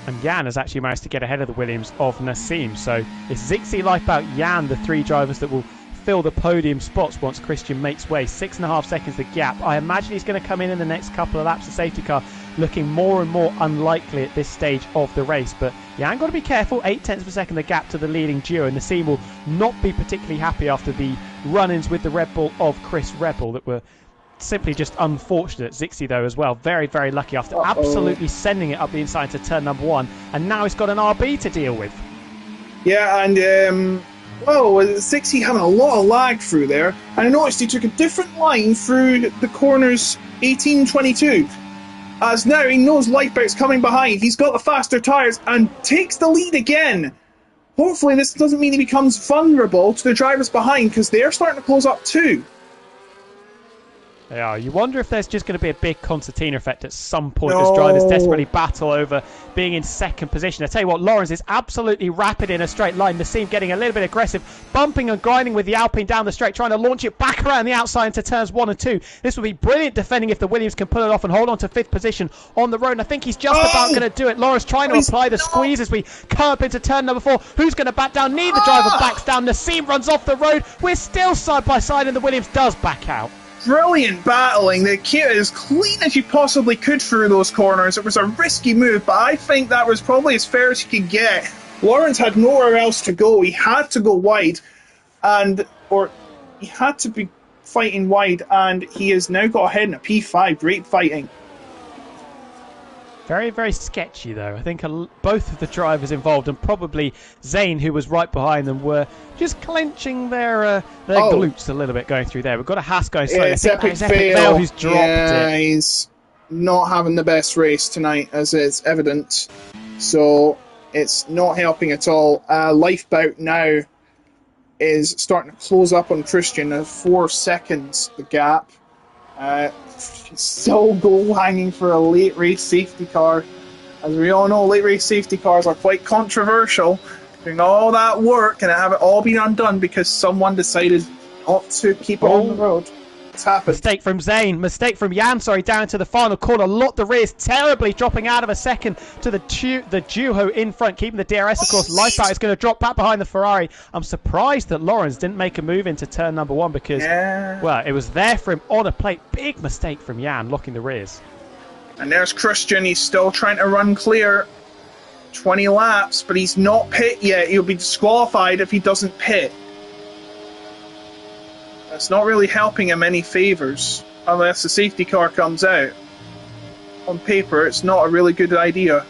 And Jan has actually managed to get ahead of the Williams of Nassim. So it's Zixi, Lifeboat, Jan, the 3 drivers that will fill the podium spots once Christian makes way. 6.5 seconds the gap. I imagine he's going to come in the next couple of laps. The safety car looking more and more unlikely at this stage of the race, but Jan got to be careful. 0.8 of a second the gap to the leading duo, and Nassim will not be particularly happy after the run-ins with the Red Bull of Chris Rebel that were simply just unfortunate. Zixi though as well, very, very lucky after absolutely sending it up the inside to turn number 1, and now he's got an RB to deal with. Yeah, and well, Zixi having a lot of lag through there, and I noticed he took a different line through the corners 18-22. As now he knows Lifeboat's coming behind, he's got the faster tyres and takes the lead again. Hopefully this doesn't mean he becomes vulnerable to the drivers behind, because they're starting to close up too. They are. You wonder if there's just going to be a big concertina effect at some point as drivers desperately battle over being in second position. I tell you what, Lawrence is absolutely rapid in a straight line. Nassim getting a little bit aggressive, bumping and grinding with the Alpine down the straight, trying to launch it back around the outside into turns 1 and 2. This would be brilliant defending if the Williams can pull it off and hold on to 5th position on the road. And I think he's just about going to do it. Lawrence trying to apply the squeeze as we come up into turn number 4. Who's going to back down? Neither driver backs down. Nassim runs off the road. We're still side by side, and the Williams does back out. Brilliant battling. They kept it as clean as you possibly could through those corners. It was a risky move, but I think that was probably as fair as you could get. Lawrence had nowhere else to go. He had to go wide, or he had to be fighting wide, and he has now got ahead in a P5. Great fighting. Very, very sketchy, though. I think both of the drivers involved, and probably Zane, who was right behind them, were just clenching their glutes a little bit going through there. We've got a Haas going slowly. It's Epic Fail who's dropped it. He's not having the best race tonight, as is evident. So it's not helping at all. Lifeboat now is starting to close up on Christian. 4 seconds, the gap. Still goal hanging for a late race safety car. As we all know, late race safety cars are quite controversial. Doing all that work and have it all been undone because someone decided not to keep it on the road. It's happened. Mistake from Zane. Mistake from Jan, down to the final corner. Locked the rears terribly, dropping out of a second to the duo in front, keeping the DRS, of course. Lifeboat is going to drop back behind the Ferrari. I'm surprised that Lawrence didn't make a move into turn number 1 because, well, it was there for him on a plate. Big mistake from Jan, locking the rears. And there's Christian. He's still trying to run clear. 20 laps, but he's not pit yet. He'll be disqualified if he doesn't pit. That's not really helping him any favours, unless the safety car comes out. On paper, it's not a really good idea.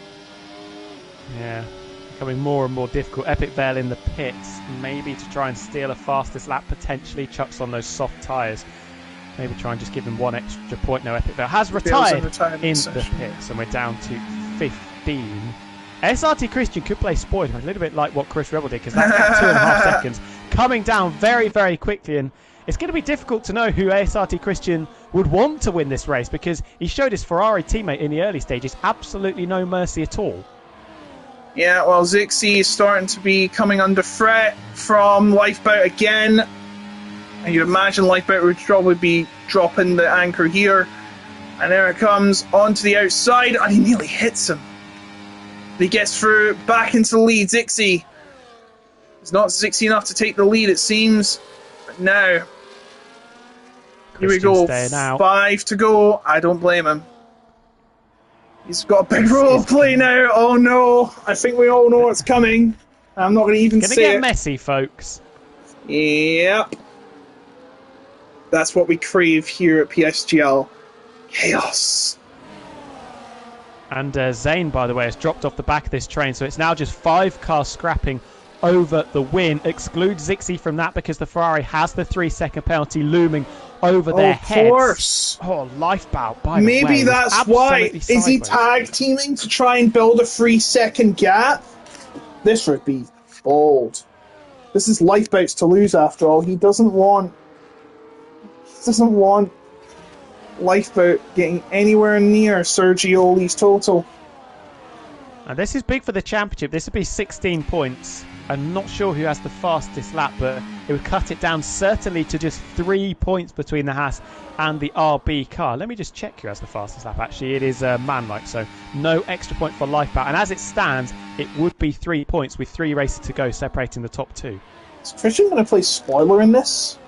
Yeah, becoming more and more difficult. Epic Fail in the pits, maybe to try and steal a fastest lap, potentially chucks on those soft tyres. Maybe try and just give him 1 extra point. No, Epic Fail has retired in the pits, and we're down to 15. SRT Christian could play spoiler, a little bit like what Chris Rebel did, because that's about 2.5 seconds. Coming down very, very quickly, and it's going to be difficult to know who ASRT Christian would want to win this race because he showed his Ferrari teammate in the early stages absolutely no mercy at all. Yeah, well, Zixi is starting to be coming under threat from Lifeboat again. And you'd imagine Lifeboat would probably be dropping the anchor here. And there it comes onto the outside, and he nearly hits him. He gets through, back into the lead. Zixi is not Zixi enough to take the lead, it seems. But now, here we go. 5 to go. I don't blame him. He's got a big role to play now. Oh no! I think we all know what's coming. I'm not going to even say it. Gonna get messy, folks. Yep. That's what we crave here at PSGL. Chaos. And Zane, by the way, has dropped off the back of this train, so it's now just 5 cars scrapping over the win. Excludes Zixi from that because the Ferrari has the 3-second penalty looming over their heads. Of course. Oh, Lifeboat, by the way. Maybe that's why. Is he tag teaming to try and build a 3-second gap? This would be bold. This is Lifeboat's to lose after all. He doesn't want Lifeboat getting anywhere near Sergioli's total. And this is big for the championship. This would be 16 points. I'm not sure who has the fastest lap, but it would cut it down certainly to just 3 points between the Haas and the RB car. Let me just check who has the fastest lap. Actually, it is Manlike, so no extra point for Lifeboat. And as it stands, it would be 3 points with 3 races to go, separating the top 2. Is Christian going to play spoiler in this?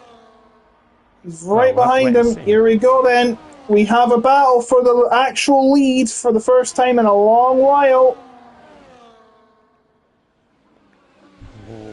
He's right behind him. Here we go then. We have a battle for the actual lead for the first time in a long while.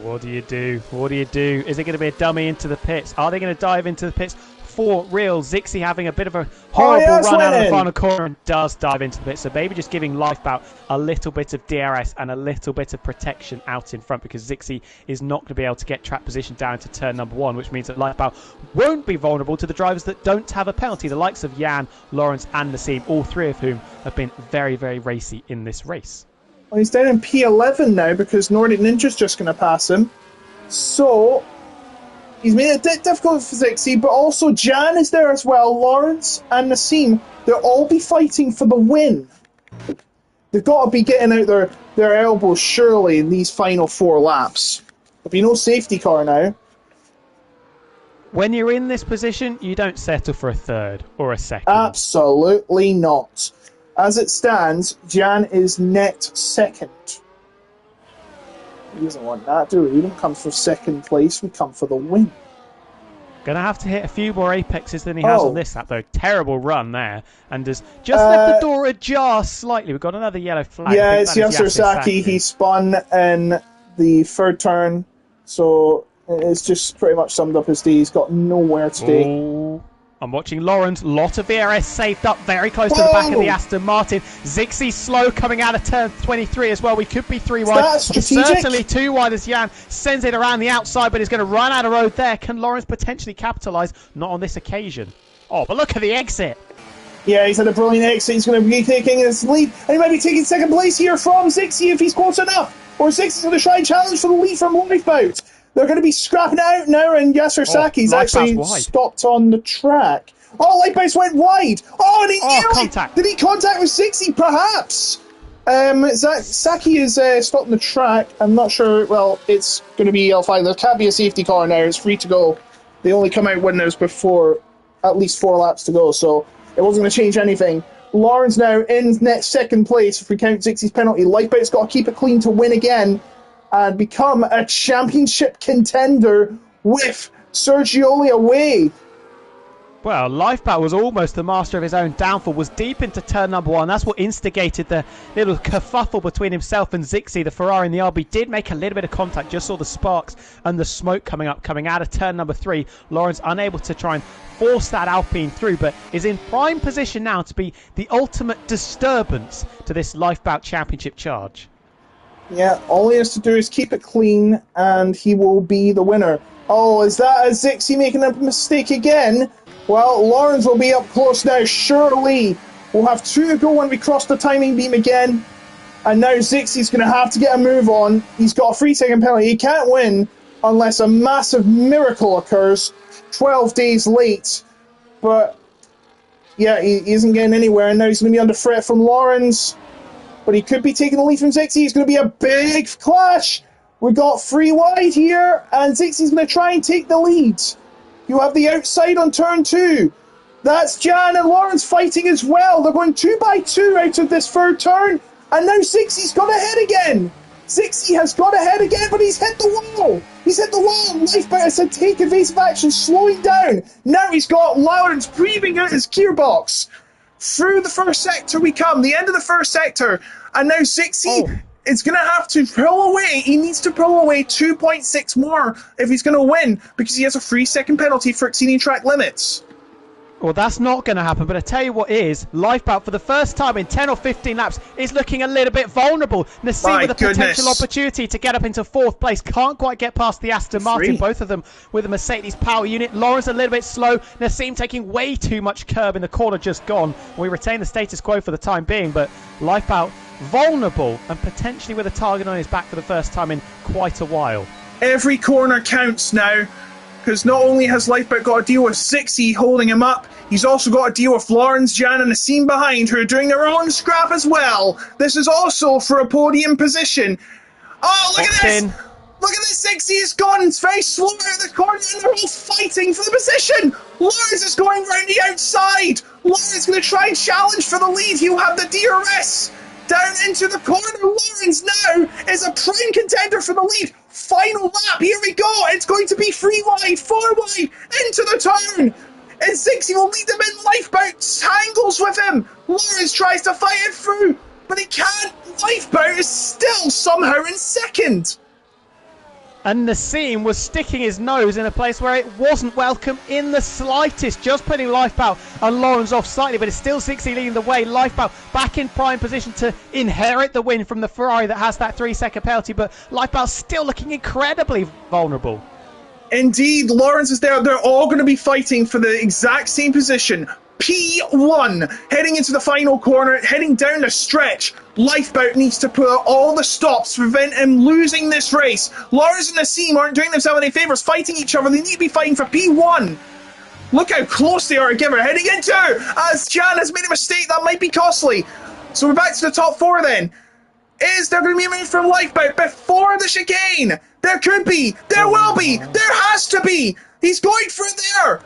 What do you do? What do you do? Is it going to be a dummy into the pits? Are they going to dive into the pits? For real, Zixi having a bit of a horrible run out of the final corner and does dive into the pits. So maybe just giving Lifebout a little bit of DRS and a little bit of protection out in front because Zixi is not going to be able to get track position down to turn number 1, which means that Lifebout won't be vulnerable to the drivers that don't have a penalty. The likes of Jan, Lawrence and Nassim, all 3 of whom have been very, very racy in this race. Well, he's down in P11 now because Nordic Ninja's just going to pass him. So he's made it difficult for Zixi, but also Jan is there as well. Lawrence and Nassim, they'll all be fighting for the win. They've got to be getting out their elbows surely in these final 4 laps. There'll be no safety car now. When you're in this position, you don't settle for a 3rd or a 2nd. Absolutely not. As it stands, Jan is net 2nd. He doesn't want that, do we? We don't come for 2nd place, we come for the win. Going to have to hit a few more apexes than he has on this lap, though. Terrible run there. And has just left the door ajar slightly. We've got another yellow flag. Yeah, it's Yasser Saki. He spun in the 3rd turn. So It's just pretty much summed up his day. He's got nowhere today. Oh, I'm watching Lawrence. Lot of VRS saved up very close to the back of the Aston Martin. Zixi slow coming out of turn 23 as well. We could be 3 wide. That's strategic. Certainly 2 wide as Jan sends it around the outside, but he's going to run out of road there. Can Lawrence potentially capitalise? Not on this occasion. Oh, but look at the exit. Yeah, he's had a brilliant exit. He's going to be taking his lead. And he might be taking second place here from Zixi if he's close enough. Or Zixi's going to try and challenge for the lead from Lifeboat. They're going to be scrapping out now, and Yasser Saki's actually stopped on the track. Oh, Lifeboat went wide. Oh, and he nearly... Contact. Did he contact with Zixi? Perhaps. Saki is stopped on the track. I'm not sure. Well, it's going to be L5. There can't be a safety car now. It's free to go. They only come out when there's before at least 4 laps to go, so it wasn't going to change anything. Lawrence now in next second place if we count Zixi's penalty. Lifeboat's got to keep it clean to win again and become a championship contender with Sergioli away. Well, Lifeboat was almost the master of his own downfall, was deep into turn number 1. That's what instigated the little kerfuffle between himself and Zixi. The Ferrari and the RB did make a little bit of contact, just saw the sparks and the smoke coming out of turn number 3. Lawrence unable to try and force that Alpine through, but is in prime position now to be the ultimate disturbance to this Lifeboat Championship charge. Yeah, all he has to do is keep it clean and he will be the winner. Oh, is that a Zixi making a mistake again? Well, Lawrence will be up close now, surely. We'll have 2 to go when we cross the timing beam again. And now Zixi's going to have to get a move on. He's got a 3-second penalty. He can't win unless a massive miracle occurs. 12 days late. But, yeah, he isn't getting anywhere. And now he's going to be under threat from Lawrence. But he could be taking the lead from Zixi. It's going to be a big clash. We've got 3 wide here. And Zixi's going to try and take the lead. You have the outside on turn 2. That's Jan and Lawrence fighting as well. They're going 2 by 2 out of this 3rd turn. And now Zixi's got ahead again. Zixi has got ahead again, but he's hit the wall. He's hit the wall. Lifeboat has said take evasive action, slowing down. Now he's got Lawrence breathing out his gearbox. Through the 1st sector we come, the end of the 1st sector. And now Zixi is going to have to pull away. He needs to pull away 2.6 more if he's going to win, because he has a 3-second penalty for exceeding track limits. Well, that's not going to happen, but I tell you what is, Lifeboat for the first time in 10 or 15 laps is looking a little bit vulnerable. Nassim with a potential opportunity to get up into 4th place, can't quite get past the Aston Martin, both of them with a Mercedes power unit. Lawrence a little bit slow, Nassim taking way too much curb in the corner just gone. We retain the status quo for the time being, but Lifeboat vulnerable and potentially with a target on his back for the first time in quite a while. Every corner counts now, because not only has Lifeboat got to deal with Zixi holding him up, he's also got to deal with Lawrence, Jan and Nassim behind, who are doing their own scrap as well. This is also for a podium position. Oh, look at this! Look at this, Zixi is gone. It's very slow out of the corner, and they're all fighting for the position. Lawrence is going round the outside. Lawrence is going to try and challenge for the lead. He'll have the DRS. Down into the corner, Lawrence now is a prime contender for the lead. Final lap, here we go. It's going to be 3 wide, 4 wide, into the turn. And Zixi will lead them in. Lifeboat tangles with him. Lawrence tries to fight it through, but he can't. Lifeboat is still somehow in 2nd. And Nassim was sticking his nose in a place where it wasn't welcome in the slightest, just putting Lifeboat and Lawrence off slightly, but it's still Zixi leading the way. Lifeboat back in prime position to inherit the win from the Ferrari that has that 3-second penalty, but Lifeboat still looking incredibly vulnerable. Indeed, Lawrence is there. They're all going to be fighting for the exact same position. P1, heading into the final corner, heading down the stretch. Lifeboat needs to put out all the stops to prevent him losing this race. Lawrence and Nassim aren't doing themselves any favours, fighting each other. They need to be fighting for P1. Look how close they are together, heading into, as Jan has made a mistake, that might be costly. So we're back to the top 4 then. Is there going to be a move from Lifeboat before the chicane? There could be, there will be, there has to be. He's going for it there.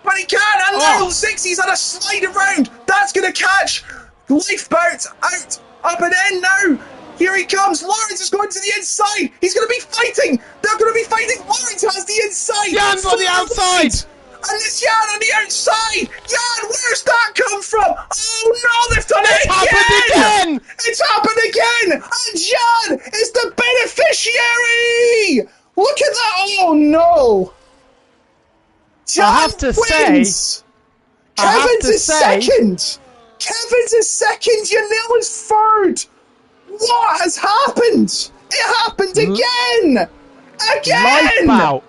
But he can't, and now Zixi's on a slide around. That's going to catch Lifeboat out, up and in now. Here he comes. Lawrence is going to the inside. He's going to be fighting. They're going to be fighting. Lawrence has the inside. Jan's on the outside. And it's Jan on the outside. Jan, where's that come from? Oh no, they've done it again. It's happened again. And Jan is the beneficiary. Look at that! Oh no! Jan I have to wins! Kevin's is second! Kevin's is second! Yanil is third! What has happened? It happened again! Again!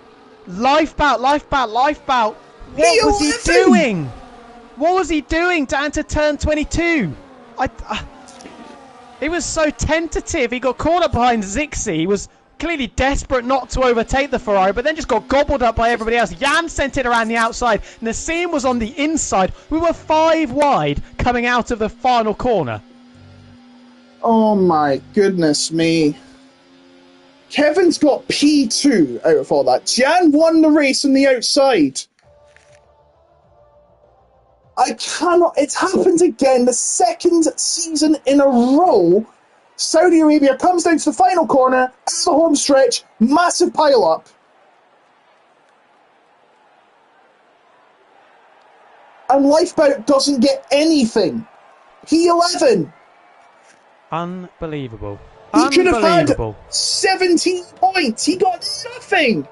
Life bout. What was he doing? What was he doing down to turn 22? It was so tentative. He got caught up behind Zixi. He was clearly desperate not to overtake the Ferrari, but then just got gobbled up by everybody else. Jan sent it around the outside. Nassim was on the inside. We were 5 wide coming out of the final corner. Oh my goodness me. Kevin's got P2 out of all that. Jan won the race on the outside. I cannot... It's happened again. The second season in a row. Saudi Arabia comes down to the final corner, at the home stretch, massive pile-up. And Lifeboat doesn't get anything. P11. Unbelievable. He could have had 17 points. He got nothing.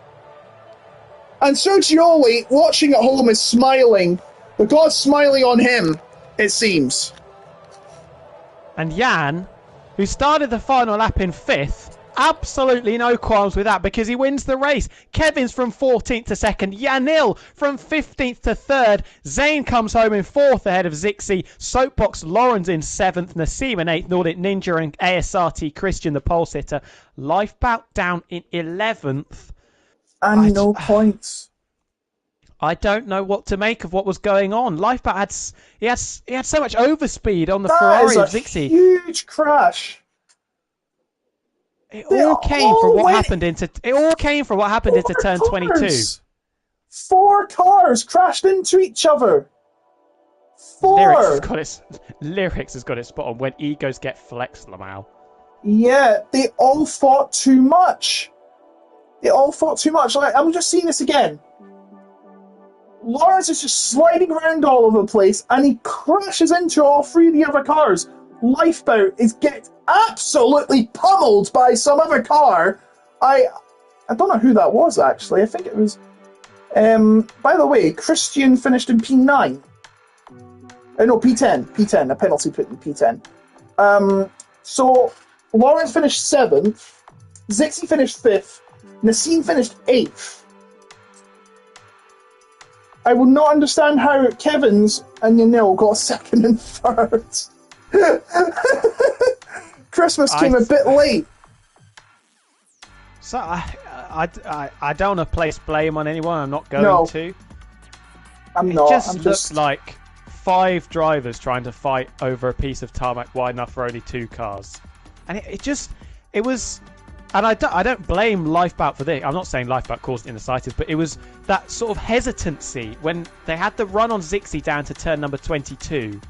And Sergioli, watching at home, is smiling. The God's smiling on him, it seems. And Jan, who started the final lap in 5th, absolutely no qualms with that because he wins the race. Kevin's from 14th to 2nd. Yanil from 15th to 3rd. Zane comes home in 4th ahead of Zixi. Soapbox Lauren's in 7th. Nassim in 8th. Nordic Ninja and ASRT Christian, the pole sitter. Lifebout down in 11th. And no points. I don't know what to make of what was going on. Lifebout had so much overspeed on the Ferrari of Zixi. Huge crash. It all came from what happened into turn 22. 4 cars crashed into each other. 4. Lyrics has got it spot on when egos get flexed, Lamau. Yeah, they all fought too much. Like, I'm just seeing this again. Lawrence is just sliding around all over the place, and he crashes into all 3 of the other cars. Lifeboat gets absolutely pummeled by some other car. I don't know who that was, actually. I think it was... by the way, Christian finished in P9. No, P10. A penalty put in P10. So, Lawrence finished 7th. Zixi finished 5th. Nassim finished 8th. I would not understand how Kevin's and Yanil got 2nd and 3rd. Christmas came a bit late. So I don't want to place blame on anyone. I'm not going to. I'm not. It just looks like 5 drivers trying to fight over a piece of tarmac wide enough for only 2 cars, and it was. And I don't blame Lifebout for this. I'm not saying Lifebout caused it in the slightest, but it was that sort of hesitancy when they had the run on Zixi down to turn number 22.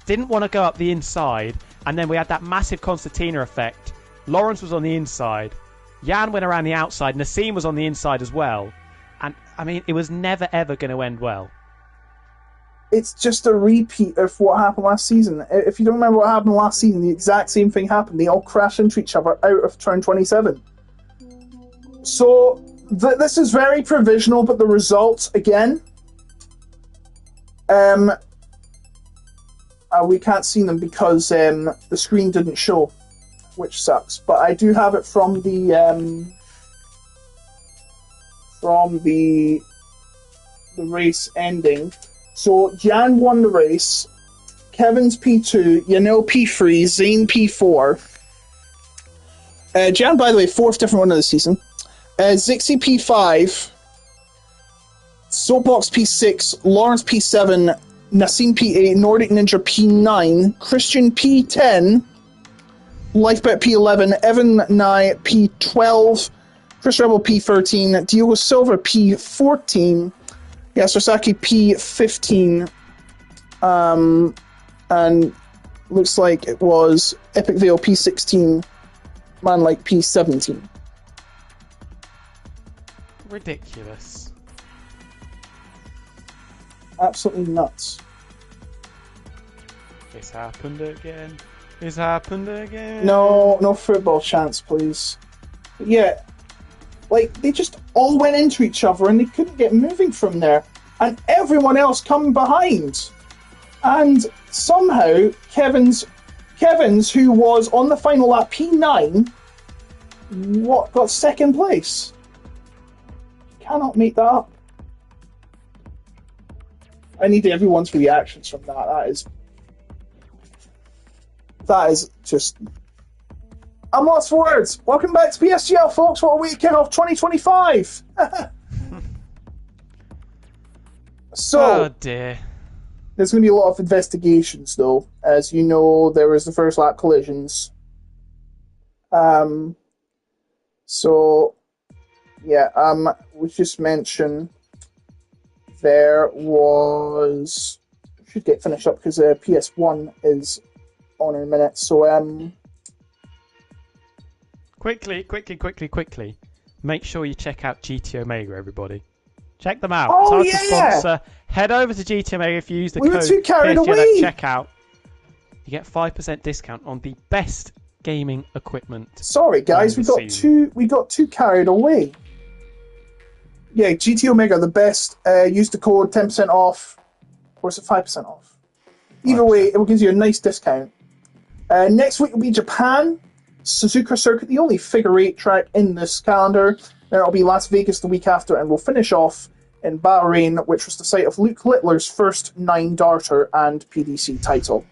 Didn't want to go up the inside, and then we had that massive concertina effect. Lawrence was on the inside. Jan went around the outside. Nassim was on the inside as well. And, I mean, it was never, ever going to end well. It's just a repeat of what happened last season. If you don't remember what happened last season, the exact same thing happened. They all crashed into each other out of turn 27. So, this is very provisional, but the results, again, we can't see them because the screen didn't show, which sucks. But I do have it from the race ending. So Jan won the race, Kevin's P2, Yanil P3, Zane P4. Jan, by the way, 4th different one of the season. Zixi P5, Soapbox P6, Lawrence P7, Nassim P8, Nordic Ninja P9, Christian P10, Lifeboat P11, Evan Nye P12, Chris Rebel P13, Diogo Silva P14, Yasosaki P15, and looks like it was Epic Veil P16, Manlike P17. Ridiculous. Absolutely nuts. It's happened again. No football chants, please. Yeah. Like, they just all went into each other and they couldn't get moving from there. And everyone else come behind. And somehow, Kevin's, who was on the final lap P9, got second place. Cannot make that up. I need everyone's reactions from that. That is just... I'm lost for words. Welcome back to PSGL, folks. What a weekend of 2025. So, oh dear. There's going to be a lot of investigations, though. As you know, there was the first lap collisions. So, yeah, we just mentioned there was... should get finished up because PS1 is on in a minute. So, Quickly. Make sure you check out GT Omega, everybody. Check them out. Oh, it's hard to sponsor. Head over to GT Omega if you use the code PSGL at checkout. You get 5% discount on the best gaming equipment. Sorry, guys, we got too carried away. Yeah, GT Omega, the best. Use the code 10% off, or is it 5% off? Either 5%. Way, it will give you a nice discount. Next week will be Japan, Suzuka Circuit, the only figure 8 track in this calendar. Then it'll be Las Vegas the week after, and we'll finish off in Bahrain, which was the site of Luke Littler's first 9-darter and PDC title.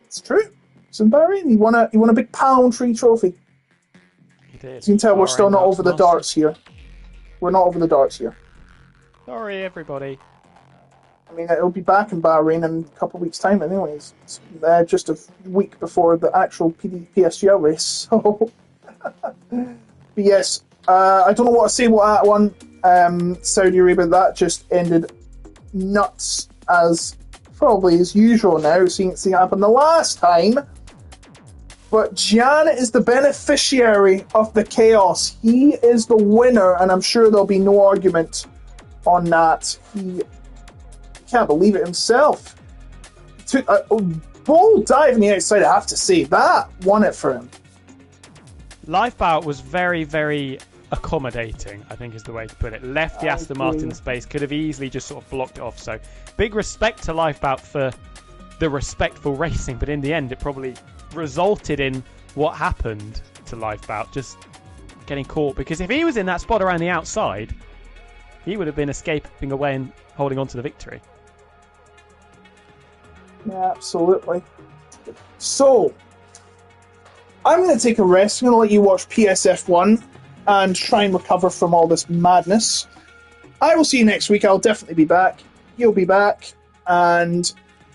It's true. It's in Bahrain. He won a big Palm-Tree trophy. He did. As you can tell, we're still not over the darts here. We're not over the darts here. Sorry, everybody. I mean, it'll be back in Bahrain in a couple of weeks' time anyways. It's, just a week before the actual PSGL race. So, but yes, I don't know what to say about that one. Saudi Arabia, that just ended nuts, as probably as usual now, seeing it happen the last time. But Jan is the beneficiary of the chaos. He is the winner, and I'm sure there'll be no argument on that. He can't believe it himself. Took a bold dive on the outside, I have to say. That won it for him. Lifeboat was very, very accommodating, I think is the way to put it. Left the Aston Martin space, could have easily just sort of blocked it off. So big respect to Lifeboat for the respectful racing, but in the end it probably resulted in what happened to Lifeboat, just getting caught. Because if he was in that spot around the outside, he would have been escaping away and holding on to the victory. Yeah, absolutely. So, I'm going to take a rest. I'm going to let you watch PSF1 and try and recover from all this madness. I will see you next week. I'll definitely be back. You'll be back. And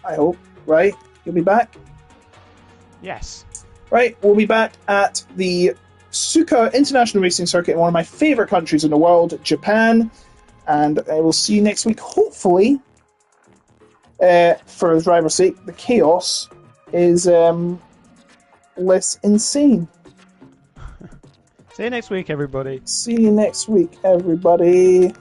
I hope, right? You'll be back? Yes. Right, we'll be back at the Suzuka International Racing Circuit in one of my favourite countries in the world, Japan. And I will see you next week, hopefully. For the driver's sake, the chaos is less insane. See you next week, everybody. See you next week, everybody.